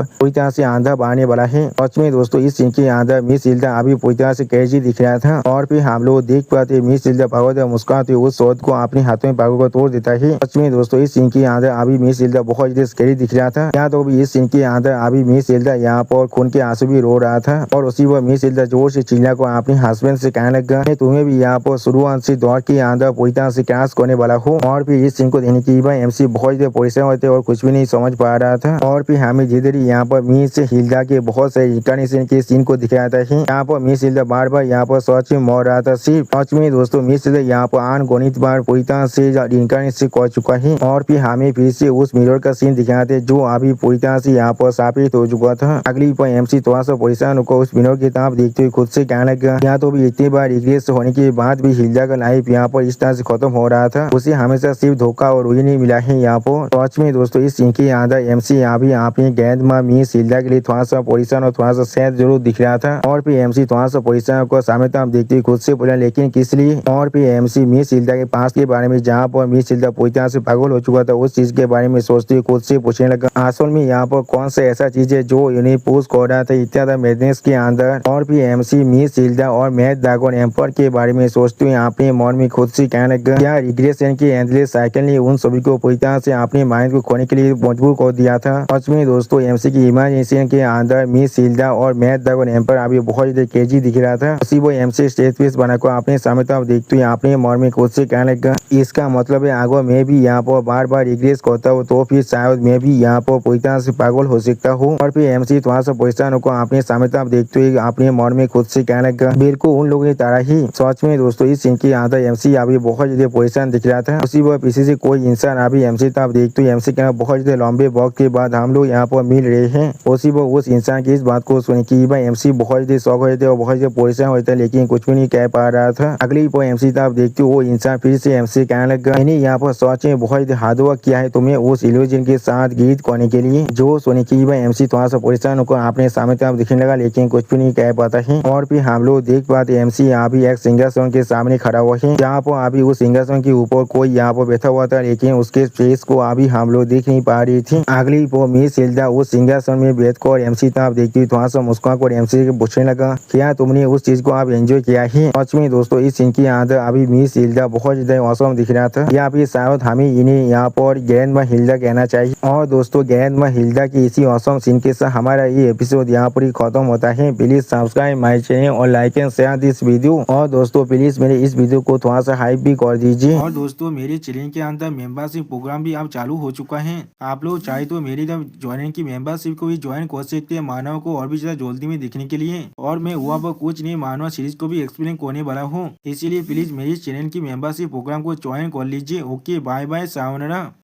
पूरी तरह से आंधा बांधने वाला है। सच में दोस्तों इस सीन के अंदर मिस हिल्डा अभी पूरी तरह से क्रेजी दिख रहा था। और फिर हम लोग देख पाते मिस हिल्डा पागल मुस्कुराते उस शॉट को अपने हाथों में पागल को तोड़ देता है। सच में दोस्तों इस सीन के अंदर अभी मिस हिल्डा बहुत ज्यादा स्कैरी दिख रहा था। या तो इस सीन के अंदर अभी मिस हिल्डा यहाँ पर खून के आंसू भी रो रहा था। और उसी पर मिस हिल्डा जोर से चिल्ला को अपने हस्बैंड से कहने लगा मैं तुम्हें भी यहाँ पर शुरुआत से दौड़ के अंदर पूरी तरह से क्रैश करने वाला हूँ। और फिर इस सीन को देने की भाई एमसी बहुत ज्यादा परेशान होते और कुछ भी नहीं समझ पा रहा था। और फिर हमें धीरे धीरे यहाँ पर मिस हिल्डा के बहुत सारे रिकॉग्निशन के सीन को दिखाता है। यहाँ पर मिस हिल्डा बार बार यहाँ पर सच में मर रहा था। सिर्फ सच में दोस्तों मिस हिल्डा यहाँ पर अनगणित बार पूरी तरह से रिकॉग्निशन कर चुका है। और फिर हमें फिर से उस मिरर का सीन दिखाते जो अभी पूरी तरह से यहाँ पर साबित हो चुका था। अगली पर एमसी थोड़ा सा परेशान होकर उस मिरर की तरफ देखते हुए खुद से कहने लगा यहाँ तो भी इतनी बार रिग्रेस होने के बाद भी हिल्डा का लाइफ यहाँ पर इस तरह से खत्म हो रहा था। उसे हमेशा सिर्फ धोखा और रुई नहीं मिला है यहाँ पर। सच में दोस्तों इस सीन के अंदर एमसी अभी अपनी गेंद में मिस हिल्डा के लिए थोड़ा सा परेशान और थोड़ा सा सैड जरूर दिख रहा था। और फिर एमसी थोड़ा सा परेशान होकर सामने तरफ देखते हुए खुद से बोला लेकिन किस लिए। और फिर एमसी मिस हिल्डा के पास के बारे में जहाँ पर मिस हिल्डा पूरी तरह से पागल हो चुका था उस चीज के बारे में सोचते हुए खुद से पूछने लगा असल में यहाँ पर कौन सा ऐसा चीज है जो इन्हें पोस्ट कर रहा था इतना मैडनेस के अंदर। और फिर एमसी मिस हिल्डा और मैथ ड्रैगन एम्पर के बारे में सोचते हुए अपने मन में खुद से कहने लगा क्या रिग्रेशन की एंडलेस साइकिल ने उन सभी को पूरी तरह से अपने माइंड को खोने के लिए मजबूर कर दिया था। सच में दोस्तों एमसी की इमेजिनेशन के अंदर मिस हिल्डा और मैथ ड्रैगन एम्पर अभी बहुत ज्यादा क्रेजी दिख रहा था। उसी वो एमसी स्टेज पीस बनाकर अपने सामने तरफ देखते हुए अपने मन में खुद से कहने लगा इसका मतलब है अगर मैं भी यहाँ पर बार बार रिग्रेस करता हूँ तो फिर शायद मैं भी यहाँ पर पूरी तरह से पागल हो सकता हूँ। और फिर एमसी थोड़ा सा परेशान होकर अपने सामने तरफ देखते हुए अपने मन में खुद से कहने लगा बिल्कुल उन लोगों की तरह ही। सच में दोस्तों इस सीन के अंदर एमसी अभी बहुत ज्यादा परेशान दिख रहा था। उसी वह पीछे से कोई इंसान अभी एमसी तरफ देखते हुए एमसी कहना बहुत ज्यादा लंबे वक्त के बाद हम लोग यहाँ पर मिल रहे हैं। उसी वो उस इंसान की इस बात को सुन की भाई एमसी बहुत ज्यादा शौक होते और बहुत ज्यादा परेशान होता लेकिन कुछ भी नहीं कह पा रहा था। अगली पर एमसी तरफ देखते वो इंसान फिर से एमसी कहने लगा मैंने यहाँ पर सच में बहुत हार्ड वर्क किया है तुम्हें उस इल्यूजन के साथ गीत करने के लिए। जो सुने की भाई एमसी थोड़ा सा परेशान होकर अपने सामने तरफ दिखने लगा लेकिन कुछ भी नहीं कह पाता है। और फिर हम लोग देख पाते एमसी अभी एक सिंहासन के सामने खड़ा हुआ है जहाँ पर अभी उस सिंहासन के ऊपर कोई यहाँ पर बैठा हुआ था लेकिन उसके फेस को अभी हम लोग देख नहीं पा रही थी। अगली पर मिस हिल्डा उस सिंहासन में बैठकर एमसी तरफ देखती थोड़ा सा मुस्कुराकर एमसी से पूछने लगा क्या तुमने उस चीज को आप एंजॉय किया है। सच में दोस्तों इस सीन के अंदर अभी मिस हिल्डा बहुत ज्यादा औसम दिख रहा था। या फिर शायद हमें इन्हें यहाँ पर ग्रैंड माँ हिल्डा कहना चाहिए। और दोस्तों ग्रैंड माँ हिल्डा की इसी औसम सीन के साथ हमारा ये एपिसोड यहाँ पर ही खत्म होता है। प्लीज सब्सक्राइब माई चैनल और like and share this video. और दोस्तों प्लीज मेरे इस वीडियो को थोड़ा सा हाइप भी कर दीजिए। और दोस्तों मेरे चैनल के अंदर मेंबरशिप प्रोग्राम भी अब चालू हो चुका है। आप लोग चाहे तो मेरी ज्वाइन की मेंबरशिप को भी ज्वाइन कर सकते हैं मानव को और भी ज्यादा जल्दी में देखने के लिए। और मैं हुआ पर कुछ नहीं मानव सीरीज को भी एक्सप्लेन करने वाला हूँ, इसीलिए प्लीज मेरी चैनल की मेंबरशिप प्रोग्राम को ज्वाइन कर लीजिए। Okay bye bye सावनरा।